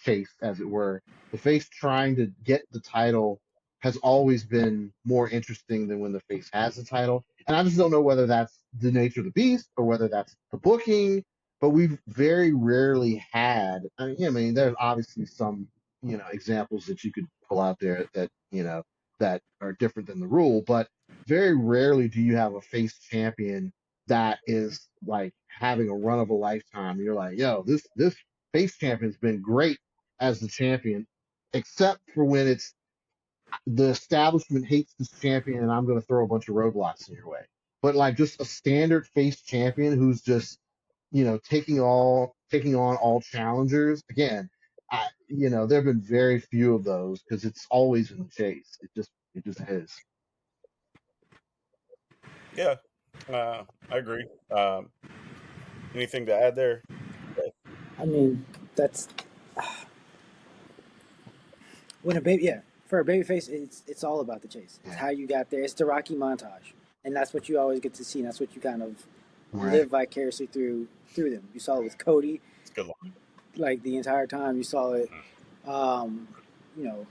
chase, as it were, the face trying to get the title has always been more interesting than when the face has the title. And I just don't know whether that's the nature of the beast or whether that's the booking, but we've very rarely had, I mean, there's obviously some, examples that you could pull out there that, that are different than the rule, but very rarely do you have a face champion that is like having a run of a lifetime. You're like, yo, this face champion's been great as the champion, except for when it's the establishment hates this champion and I'm going to throw a bunch of roadblocks in your way. But like just a standard face champion who's just, taking on all challengers. Again, there have been very few of those because it's always in the chase. It just is. Yeah, I agree. Anything to add there? I mean, that's when a baby. Yeah, for a baby face, it's all about the chase. It's Yeah. how you got there. It's the Rocky montage, and that's what you always get to see. And that's what you kind of Right. live vicariously through them. You saw it with Cody, It's a good line. like the entire time. You saw it, um, you know.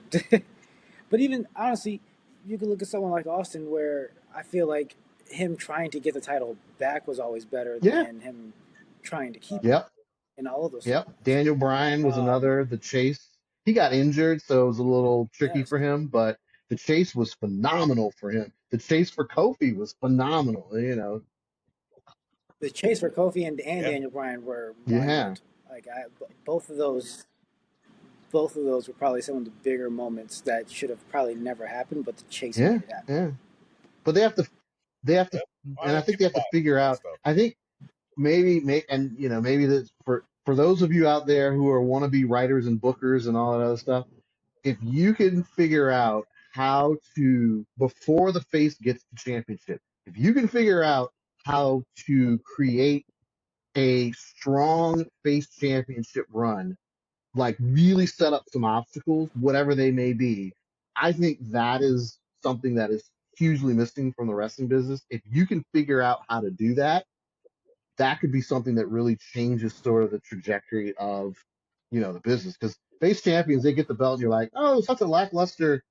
But even honestly, you could look at someone like Austin, where I feel like him trying to get the title back was always better Yeah. than him trying to keep it Yep. in all of those Yep. storylines. Daniel Bryan was another. The chase, he got injured, so it was a little tricky Yes, for him, but the chase was phenomenal for him. The chase for Kofi was phenomenal. the chase for Kofi and Yeah, Daniel Bryan were Yeah. monumental. Like both of those were probably some of the bigger moments that should have probably never happened, but the chase Yeah. made it happen. Yeah. But they have to, yeah. I and I mean, think they people have buy to figure that out, stuff. I think maybe that for those of you out there who are wannabe writers and bookers and all that other stuff, if you can figure out how to, before the face gets the championship, if you can figure out how to create a strong face championship run, like really set up some obstacles, whatever they may be, I think that is something that is hugely missing from the wrestling business. If you can figure out how to do that, that could be something that really changes sort of the trajectory of, the business. Because face champions, they get the belt, and you're like, oh, such a lackluster,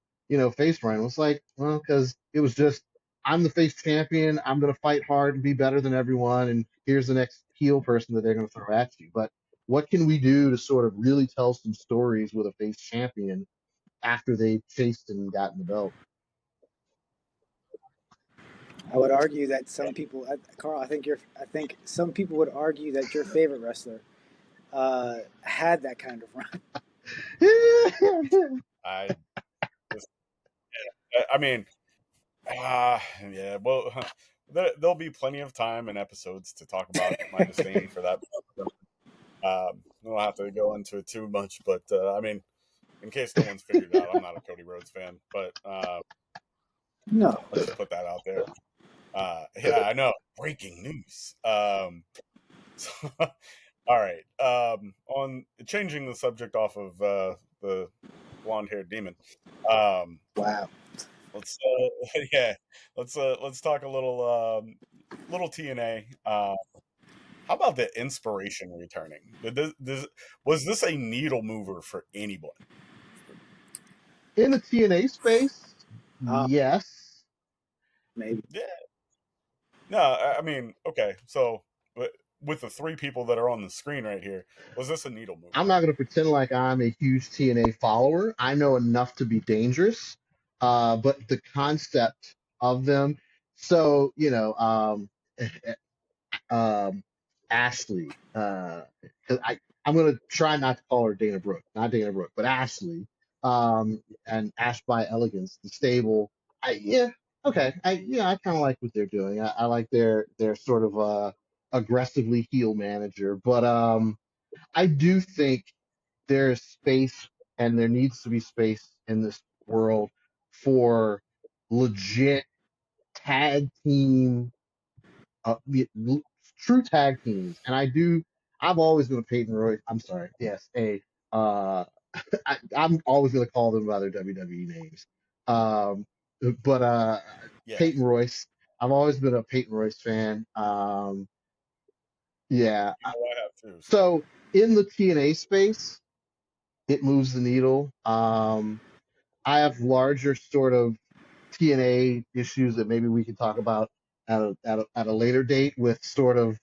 face run. It's like, well, because it was just, I'm the face champion. I'm going to fight hard and be better than everyone. And here's the next heel person that they're going to throw at you. But what can we do to sort of really tell some stories with a face champion after they chased and gotten the belt? I would argue that some people, Carl, I think some people would argue that your favorite wrestler had that kind of run. I just, I mean, yeah. Well, there'll be plenty of time and episodes to talk about my disdain for that. I don't have to go into it too much, but I mean, in case no one's figured it out, I'm not a Cody Rhodes fan, but No, I'll just put that out there. Yeah, I know. Breaking news. So, all right. On changing the subject off of the blonde-haired demon. Um, Wow. let's yeah, let's talk a little TNA. How about the inspiration returning? Was this a needle mover for anyone? In the TNA space, Uh, yes. maybe. Yeah. No, I mean, okay. So, but with the three people that are on the screen right here, was this a needle mover? I'm not going to pretend like I'm a huge TNA follower. I know enough to be dangerous, but the concept of them. So, um, Ashley. 'Cause I'm gonna try not to call her Dana Brooke, not Dana Brooke, but Ashley. And Ash by Elegance, the stable. Yeah, okay. I kind of like what they're doing. I like their sort of aggressively heel manager, but I do think there's space and there needs to be space in this world for legit tag team true tag teams, and I've always been a Peyton Royce. I'm sorry, yes, uh, I'm always going to call them by their WWE names. Um, but Yeah, Peyton Royce, I've always been a Peyton Royce fan. Yeah, you know I have too. So so in the TNA space, it moves the needle. I have larger sort of TNA issues that maybe we can talk about at a later date with sort of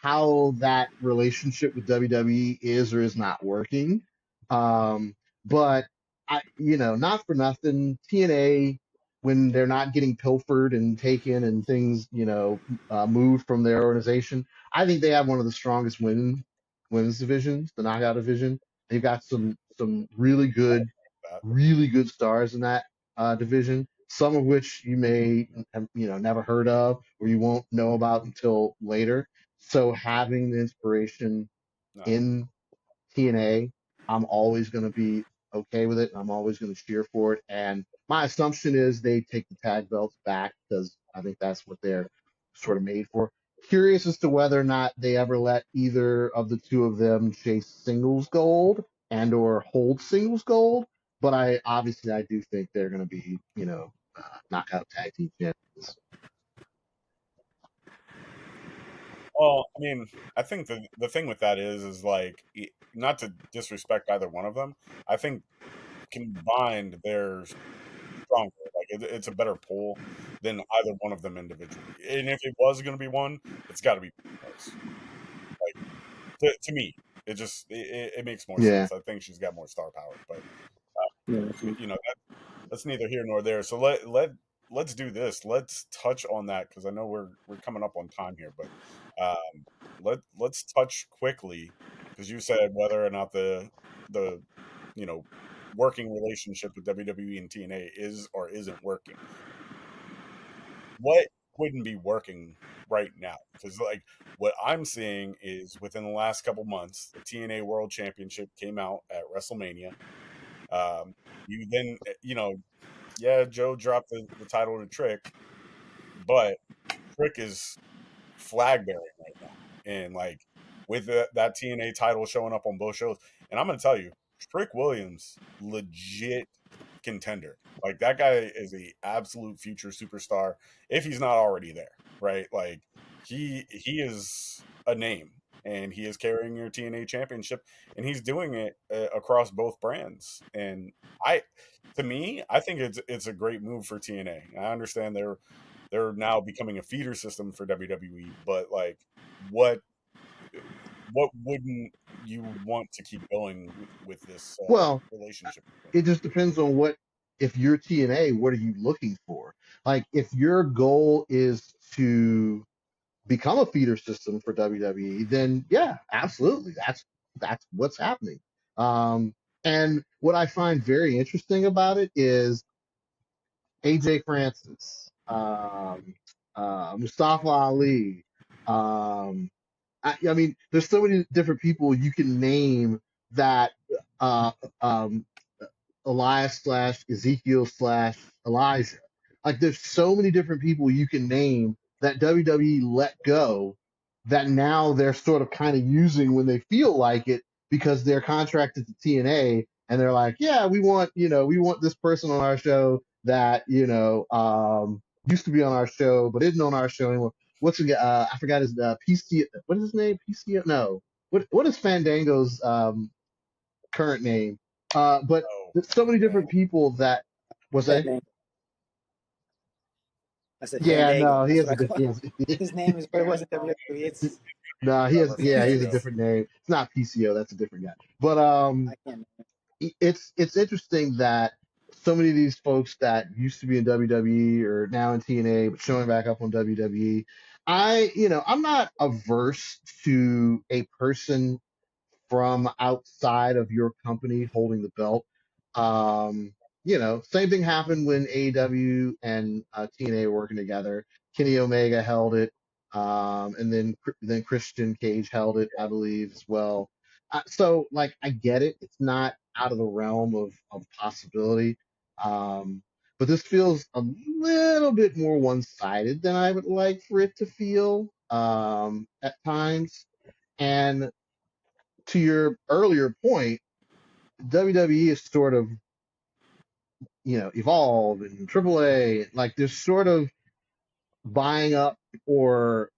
how that relationship with WWE is or is not working. Um, but not for nothing, TNA when they're not getting pilfered and taken and things, moved from their organization, I think they have one of the strongest women's divisions, the knockout division. They've got some that really good stars in that division. Some of which you may have, never heard of or you won't know about until later. So having the inspiration no. in TNA, I'm always going to be okay with it. And I'm always going to cheer for it. And my assumption is they take the tag belts back because I think that's what they're sort of made for. Curious as to whether or not they ever let either of the two of them chase singles gold and or hold singles gold. But I do think they're going to be, knockout tag team champions. Well, I mean, I think the thing with that is like not to disrespect either one of them. I think combined they're stronger. Like it's a better pull than either one of them individually. And if it was going to be one, it's got to be Royce. Like to me, it makes more Yeah. sense. I think she's got more star power, but Yeah, you know that's neither here nor there. So let's do this. Let's touch on that because I know we're coming up on time here, but let's touch quickly because you said whether or not the you know working relationship with WWE and TNA is or isn't working. What wouldn't be working right now? Because like what I'm seeing is within the last couple months, the TNA World Championship came out at WrestleMania. You then yeah, Joe dropped the title to Trick, but Trick is flag bearing right now, and like with that TNA title showing up on both shows, and I'm gonna tell you, Trick Williams, legit contender. Like that guy is a absolute future superstar if he's not already there, right? Like he is a name, and he is carrying your TNA championship, and he's doing it across both brands. And I, to me, I think it's a great move for TNA. I understand they're now becoming a feeder system for WWE, but like what what wouldn't you want to keep going with this Well, relationship? it just depends on if you're TNA, what are you looking for? Like, if your goal is to become a feeder system for WWE, then yeah, absolutely. That's what's happening. Um, and what I find very interesting about it is AJ Francis, Mustafa Ali. I mean, there's so many different people you can name that uh, um, Elias slash Ezekiel slash Elijah. Like there's so many different people you can name that WWE let go that now they're sort of kind of using when they feel like it because they're contracted to TNA and they're like, yeah, we want this person on our show that, used to be on our show, but isn't on our show anymore. I forgot his, PC, what is his name? PCO? No. What is Fandango's, current name? But Oh, there's so many man. different people that, was that? Fandango. I said Yeah, Fandango. no, he That's has what a I call different, his name is, but it wasn't WWE. It's no, Remember he has a Fandango. different name. It's not PCO, that's a different guy. But I can't. it's interesting that so many of these folks that used to be in WWE or now in TNA but showing back up on WWE. I'm not averse to a person from outside of your company holding the belt. Same thing happened when AEW and TNA were working together. Kenny Omega held it, and then Christian Cage held it, I believe, as well. So, like, I get it; it's not out of the realm of possibility. Um, but this feels a little bit more one-sided than I would like for it to feel at times. And to your earlier point, WWE is sort of, Evolve and AAA, like they're sort of buying up or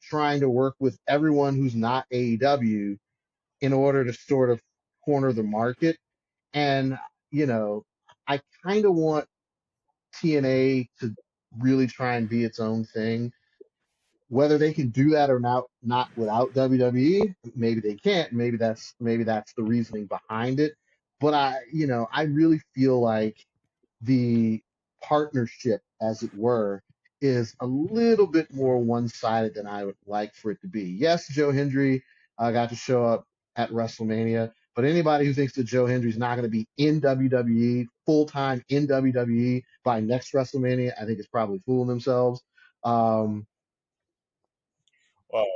trying to work with everyone who's not AEW in order to sort of corner the market. And, you know, I kind of want TNA to really try and be its own thing. Whether they can do that or not without WWE, maybe they can't. Maybe that's the reasoning behind it. But I really feel like the partnership, as it were, is a little bit more one-sided than I would like for it to be. Yes, Joe Hendry got to show up at WrestleMania, but anybody who thinks that Joe Hendry's not going to be in WWE full-time in WWE by next WrestleMania, I think is probably fooling themselves. Um, Well,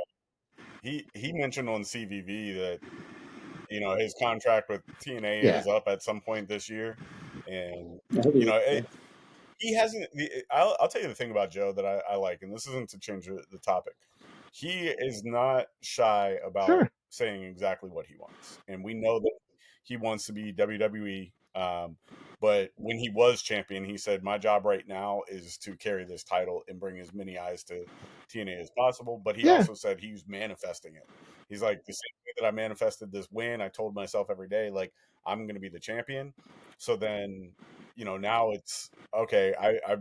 he mentioned on CVV that his contract with TNA yeah, is up at some point this year, and I hope you he- know he hasn't. I'll tell you the thing about Joe that I like, and this isn't to change the topic. He is not shy about sure, saying exactly what he wants, and we know that he wants to be WWE. But when he was champion, he said, "My job right now is to carry this title and bring as many eyes to TNA as possible." But he yeah, also said he's manifesting it. He's like, the same way that I manifested this win, I told myself every day, like, I'm going to be the champion. So then, now it's okay. I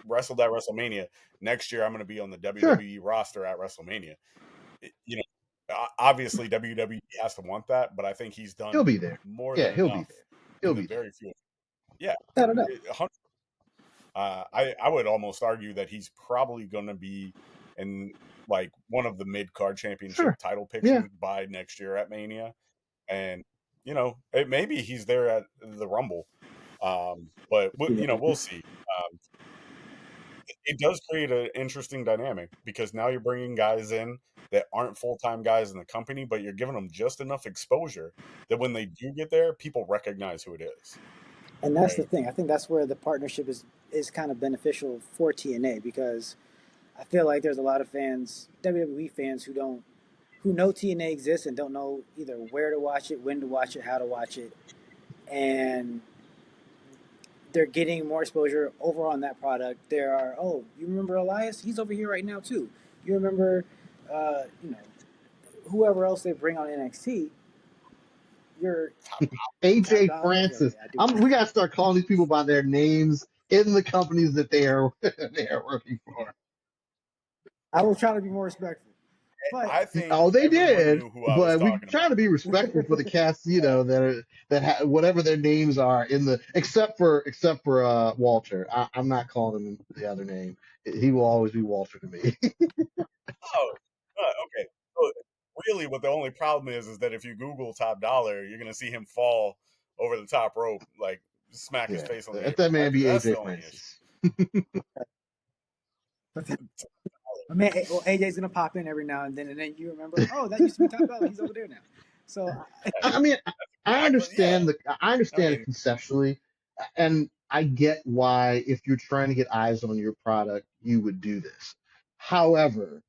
wrestled at WrestleMania. Next year, I'm going to be on the sure. WWE roster at WrestleMania. Obviously WWE has to want that, but I think he's He'll done be there. more Yeah, than he'll be enough there. He'll in the be there. very few. Yeah, I don't know. I would almost argue that he's probably going to be in like one of the mid card championship Sure. title Yeah, pictures by next year at Mania, and maybe he's there at the Rumble. But we'll see. It does create an interesting dynamic because now you're bringing guys in that aren't full time guys in the company, but you're giving them just enough exposure that when they do get there, people recognize who it is. And that's the Right? thing. I think that's where the partnership is kind of beneficial for TNA because I feel like there's a lot of fans, WWE fans, who know TNA exists and don't know either where to watch it, when to watch it, how to watch it, and they're getting more exposure over on that product. There are, oh, you remember Elias? He's over here right now too. You remember, uh, you know, whoever else they bring on NXT. You're Top Top AJ Dollar. Francis. Okay, I do. We gotta start calling these people by their names in the companies that they are they are working for. I will try to be more respectful, but I think Oh, they everyone did, knew who I was but we talking try about. to be respectful for the cast, Yeah. whatever their names are in the except for Walter. I'm not calling him the other name. He will always be Walter to me. Oh, okay. So really, what the only problem is that if you Google Top Dollar, you're gonna see him fall over the top rope, like smack his Yeah, face on the let apron. that man be That's the AJ only issue. Francis. I mean, well, AJ's gonna pop in every now and then you remember, oh, that used to be Top Dollar. He's over there now. So I mean, I Yeah, understand I I understand it mean, conceptually, and I get why if you're trying to get eyes on your product, you would do this. However,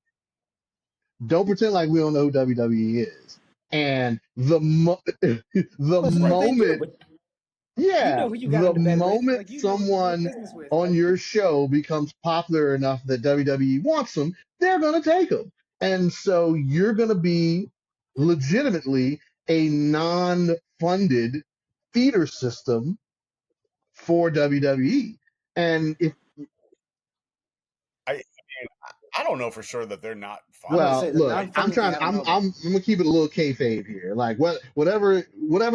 don't pretend like we don't know who WWE is. And the Well, some people Right. they do, moment, but you yeah, know who you got the into bed with, moment like you know who you do someone business with, on like your show becomes popular enough that WWE wants them, they're going to take them. And so you're going to be legitimately a non-funded feeder system for WWE. And if, I don't know for sure that they're not I'm gonna funded. well, say the look, I I'm non-funded thing. trying. I don't know about. I'm gonna keep it a little kayfabe here. Like whatever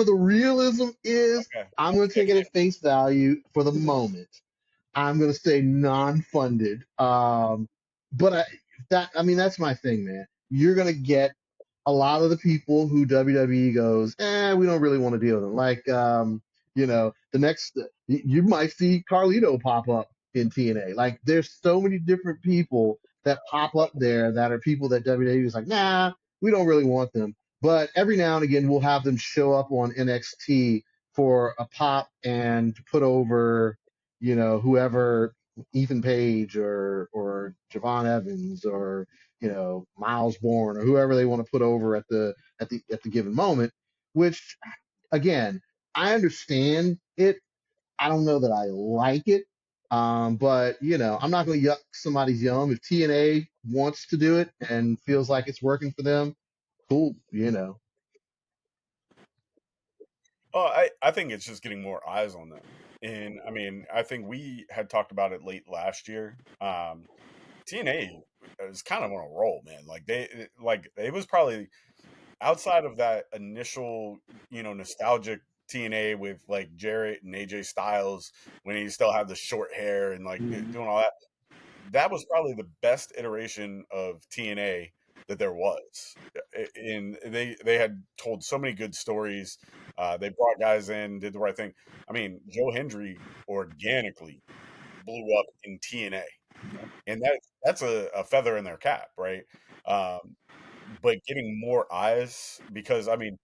the realism is, okay. I'm gonna take it at face value for the moment. I'm gonna say non-funded. But I mean that's my thing, man. You're gonna get a lot of the people who WWE goes, we don't really want to deal with them. Like, the next you might see Carlito pop up in TNA. Like, there's so many different people that pop up there that are people that WWE is like, nah, we don't really want them. But every now and again, we'll have them show up on NXT for a pop and to put over, whoever, Ethan Page or Javon Evans or Miles Bourne or whoever they want to put over at the given moment. Which, again, I understand it. I don't know that I like it. But I'm not going to yuck somebody's yum. If TNA wants to do it and feels like it's working for them, cool. Well, I think it's just getting more eyes on them. And I mean, I think we had talked about it late last year. TNA is kind of on a roll, man. Like it was probably outside of that initial, nostalgic TNA with like Jarrett and AJ Styles when he still had the short hair and like Mhm. doing all that. That was probably the best iteration of TNA that there was. And they had told so many good stories. They brought guys in, did the right thing. I mean, Joe Hendry organically blew up in TNA, and that's a feather in their cap, right? Um, but getting more eyes because I mean,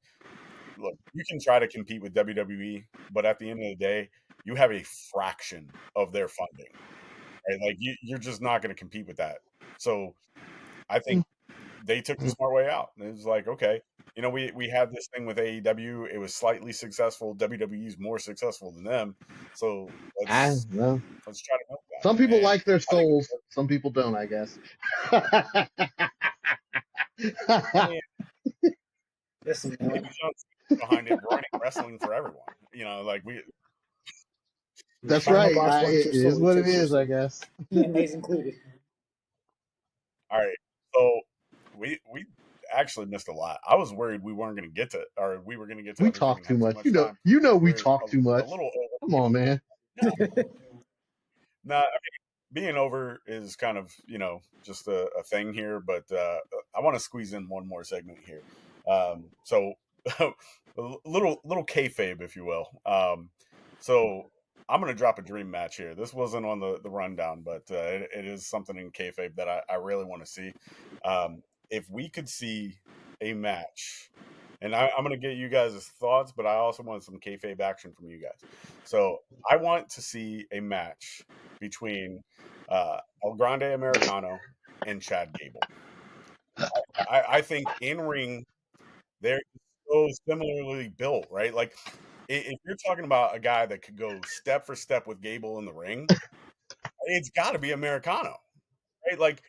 look, you can try to compete with WWE, but at the end of the day, you have a fraction of their funding, right? Like you're just not going to compete with that. So I think they took the smart way out. It was like, okay, we had this thing with AEW. It was slightly successful. WWE's more successful than them, so Well, let's try to milk some that. people And like their I think, souls, some people don't, I guess. I mean, Listen, Dave man, Johnson behind it, running wrestling for everyone. Like we, the That's final right. boss wants It your is soul. He what it takes your is, I soul, guess. TNA's included. all right. So we actually missed a lot. I was worried we weren't going to get to, or we were going to get to We everything talk and too have too much. much time. We We're talk too a much. little over. Come on, man. No, no. Being over is kind of just a thing here, but I want to squeeze in one more segment here. So a little kayfabe, if you will. So I'm going to drop a dream match here. This wasn't on the rundown, but it is something in kayfabe that I really want to see. Um, if we could see a match, and I'm going to get you guys' thoughts, but I also want some kayfabe action from you guys. So I want to see a match between El Grande Americano and Chad Gable. I think in ring they're so similarly built, right? Like if you're talking about a guy that could go step for step with Gable in the ring, it's got to be Americano, right? Like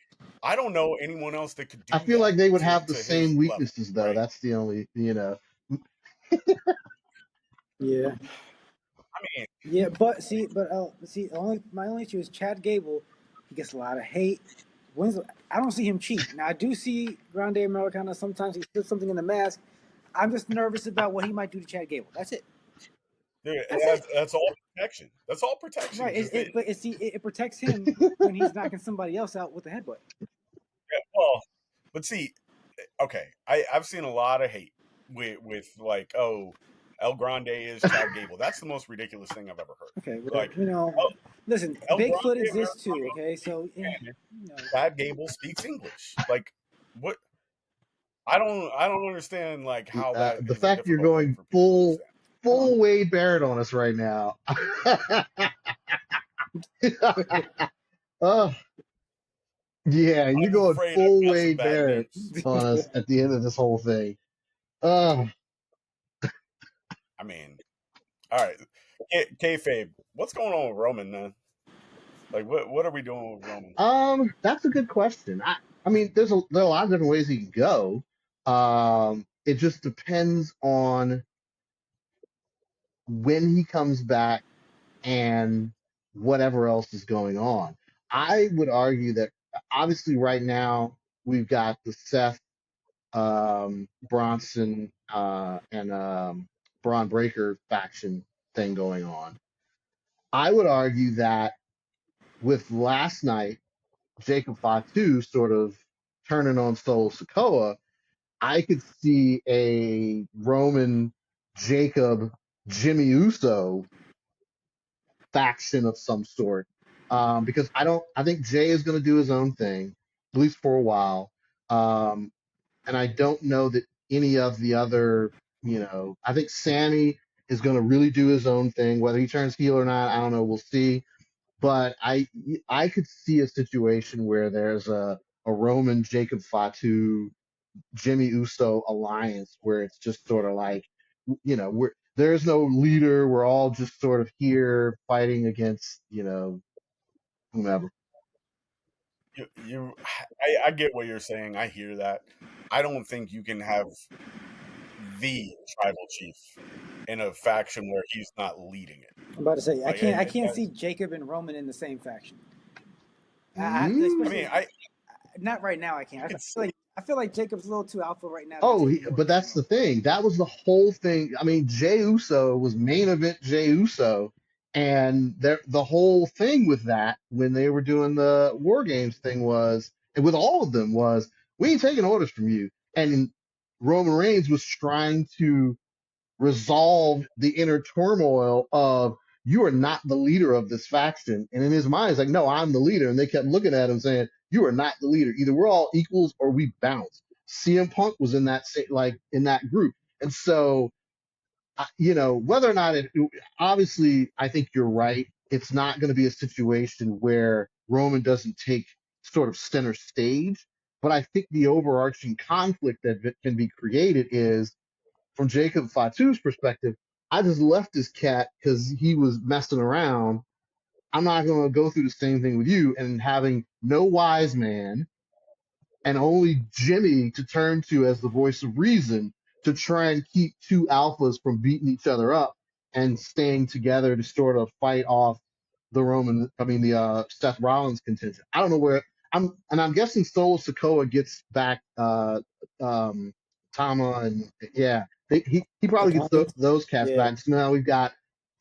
I don't know anyone else that could I do feel that like they would to have the his same level, weaknesses, though. right? That's the only. Yeah, I mean, yeah, but see, my only issue is Chad Gable. He gets a lot of hate. I don't see him cheat. Now I do see Grande Americana. Sometimes he puts something in the mask. I'm just nervous about what he might do to Chad Gable. That's it. dude, That's it. that's all protection. That's all protection Right. because It protects him when he's knocking somebody else out with a headbutt. well, but see, okay, I've seen a lot of hate with like, oh, El Grande is Chad Gable. That's the most ridiculous thing I've ever heard. Okay, well, Like, oh, listen, El Bigfoot Grande exists too. Americano Okay, speaks so yeah, Spanish. you know, Chad Gable speaks English. Like, what? I don't understand like how that The is a fact you're difficult thing going for people to full understand. full Wade Barrett on us right now. Oh, yeah, you're I'm going afraid I've full got some Wade bad Barrett news. on us at the end of this whole thing. Uh, I mean, all right, kayfabe. What's going on with Roman, man? Like, what are we doing with Roman? that's a good question. I mean, there are a lot of different ways he can go. It just depends on when he comes back and whatever else is going on. I would argue that obviously right now we've got the Seth, Bronson, and Braun Breaker faction thing going on. I would argue that with last night, Jacob Fatu sort of turning on Solo Sikoa, I could see a Roman, Jacob, Jimmy Uso faction of some sort. Because I think Jay is going to do his own thing, at least for a while. And I don't know that any of the other, I think Sammy is going to really do his own thing. Whether he turns heel or not, I don't know. We'll see. But I could see a situation where there's a Roman Jacob Fatu Jimmy Uso alliance where it's just sort of like, there's no leader. We're all just sort of here fighting against, whomever. I get what you're saying. I hear that. I don't think you can have the tribal chief in a faction where he's not leading it. I'm about to say Like, I can't see Jacob and Roman in the same faction. I Especially mean, not right now. I can't. I could see. I feel like Jacob's a little too alpha right now to be Oh, taking but orders from that's the Roman. thing. That was the whole thing. I mean, Jey Uso was main event Jey Uso, and the whole thing with that when they were doing the War Games thing was, and with all of them was, we ain't taking orders from you. And Roman Reigns was trying to resolve the inner turmoil of you are not the leader of this faction. And in his mind, he's like, no, I'm the leader. And they kept looking at him saying, you are not the leader. Either we're all equals or we bounce. CM Punk was in that like in that group. And so, whether or not obviously, I think you're right. It's not going to be a situation where Roman doesn't take sort of center stage. But I think the overarching conflict that can be created is from Jacob Fatu's perspective, I just left this cat because he was messing around. I'm not going to go through the same thing with you. And having no wise man and only Jimmy to turn to as the voice of reason to try and keep two alphas from beating each other up and staying together to sort of fight off the Seth Rollins contention. I don't know where I'm guessing Solo Sikoa gets back Tama and yeah, he The probably gets comments, those cats yeah. back. So now we've got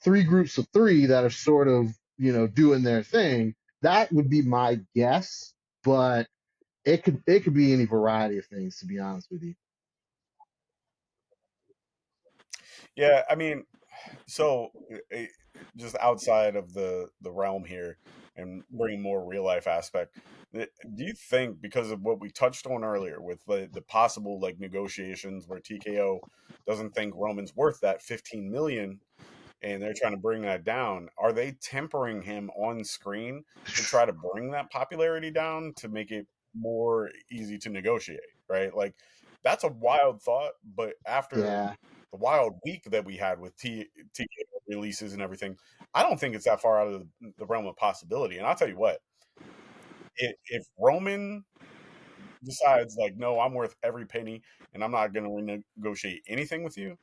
three groups of three that are sort of doing their thing. That would be my guess, but it could be any variety of things, to be honest with you. Yeah, I mean, so just outside of the realm here and bring more real life aspect, do you think because of what we touched on earlier with the possible like negotiations where TKO doesn't think Roman's worth that 15 million and they're trying to bring that down, are they tempering him on screen to try to bring that popularity down to make it more easy to negotiate, right? Like that's a wild thought, but after Yeah. the wild week that we had with TKO releases and everything, I don't think it's that far out of the realm of possibility. And I'll tell you what, if Roman decides like, no, I'm worth every penny and I'm not going to renegotiate anything with you,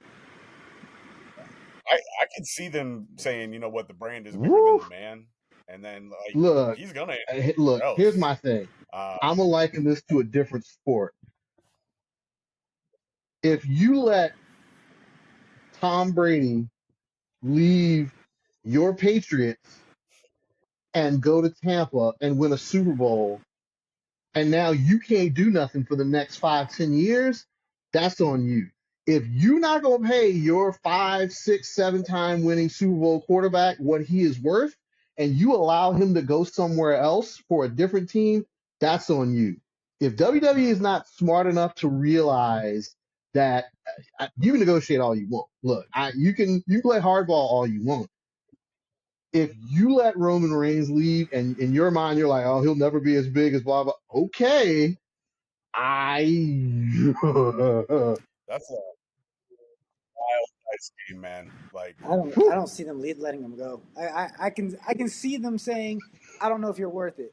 I could see them saying, you know what, the brand is bigger than Woo! the man, and then like Look, he's gonna look. somewhere Here's else. my thing. Uh, I'm gonna liken this to a different sport. If you let Tom Brady leave your Patriots and go to Tampa and win a Super Bowl, and now you can't do nothing for the next 5, 10 years, that's on you. If you're not gonna pay your 5, 6, 7 time winning Super Bowl quarterback what he is worth, and you allow him to go somewhere else for a different team, that's on you. If WWE is not smart enough to realize that you can negotiate all you want. Look, you can play hardball all you want. If you let Roman Reigns leave, and in your mind you're like, oh, he'll never be as big as blah blah. Okay, I That's a wild ice game, man. Like, I don't see them letting him go. I can see them saying, I don't know if you're worth it.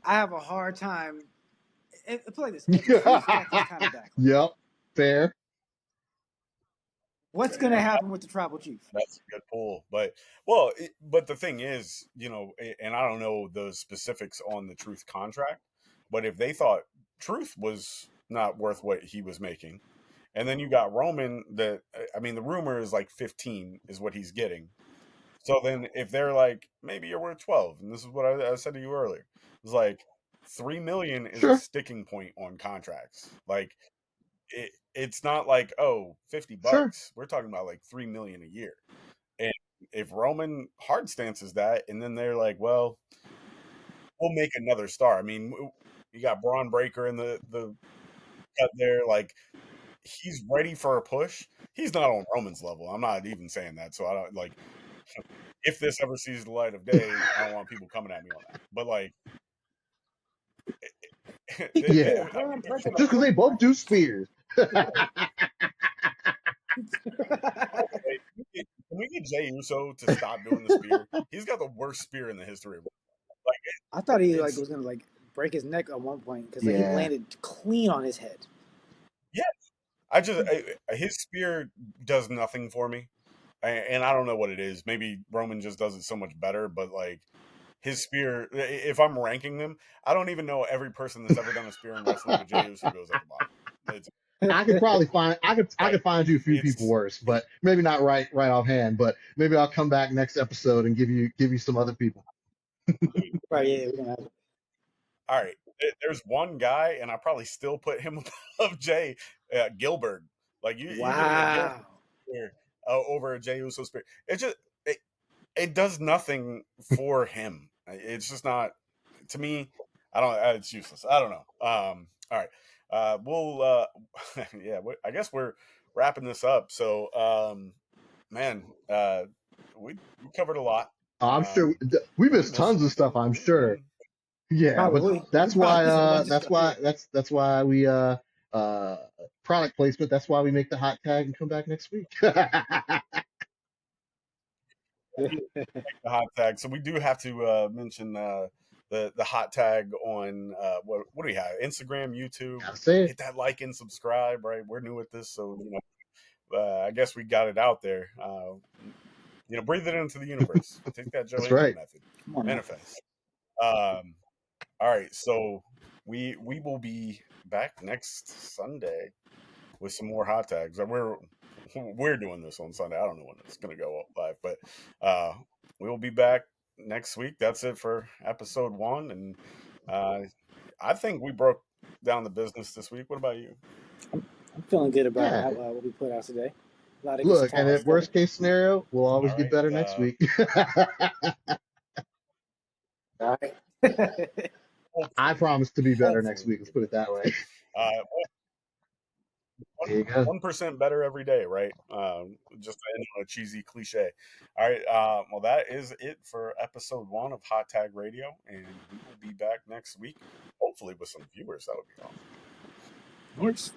I have a hard time. Play this. If Truth got this kind of backlash, yep, fair. what's going to happen with the tribal chief? that's a good pull. But but the thing is, and I don't know the specifics on the Truth contract, but if they thought Truth was not worth what he was making, and then you got Roman, I mean, the rumor is like 15 is what he's getting. So then if they're like, maybe you're worth 12, and this is what I said to you earlier, it's like 3 million is a Sure, sticking point on contracts. Like, it's not like, oh, 50 sure. bucks. We're talking about like 3 million a year. And if Roman hard stances that, and then they're like, well, we'll make another star. I mean, you got Braun Breaker in the cut there. Like, he's ready for a push. He's not on Roman's level. I'm not even saying that. So I don't like, if this ever sees the light of day, I don't want people coming at me on that. But like, Yeah, Braun Breaker just because they Roman both do Reigns. spears. hey, can we get Jey Uso to stop doing the spear? He's got the worst spear in the history of like I thought he it's was going to break his neck at one point because he Yeah, landed clean on his head. yeah. His spear does nothing for me, and I don't know what it is. Maybe Roman just does it so much better. But like his spear, if I'm ranking them, I don't even know every person that's ever done a spear in wrestling, but Jey Uso goes at the bottom. It's I could probably find I like could find you a few people it's worse, but maybe not right offhand. But maybe I'll come back next episode and give you some other people. Right, yeah, we're going to have all right. There's one guy, and I probably still put him above Jay Gilbert. Like you give me a Gilbert Wow. spear, over a Jey Uso spear. It does nothing for him. It's just not to me. I don't. It's useless. I don't know. All right. We'll. Yeah. I guess we're wrapping this up. So, man, we covered a lot. I'm sure we Did we missed miss tons of stuff. anything? I'm Did we? sure. Yeah, but Probably. We probably missed a bunch of stuff. Yeah. that's why we uh product placement. That's why we make the hot tag and come back next week. The hot tag. So we do have to mention the hot tag on what do we have? Instagram, YouTube. Gotta say it. Hit that like and subscribe. Right, we're new at this, so I guess we got it out there. Breathe it into the universe. Take that Joe That's Angel right. method. Come on now. Manifest. All right, so we will be back next Sunday with some more hot tags. We're doing this on Sunday. I don't know when it's going to go live, but we'll be back next week. That's it for episode 1, and I think we broke down the business this week. What about you? I'm feeling good about Yeah. what we put out today. A lot of good Look, and talk at stuff. worst case scenario, we'll always All get right, better next week. All right. I hopefully, promise to be better next hopefully week. we Let's get put it that way. uh, There you go. 1% better every day, right? Just to end on a cheesy cliche. All right. Well, that is it for episode 1 of Hot Tag Radio, and we will be back next week, hopefully with some viewers. That would be awesome. Works.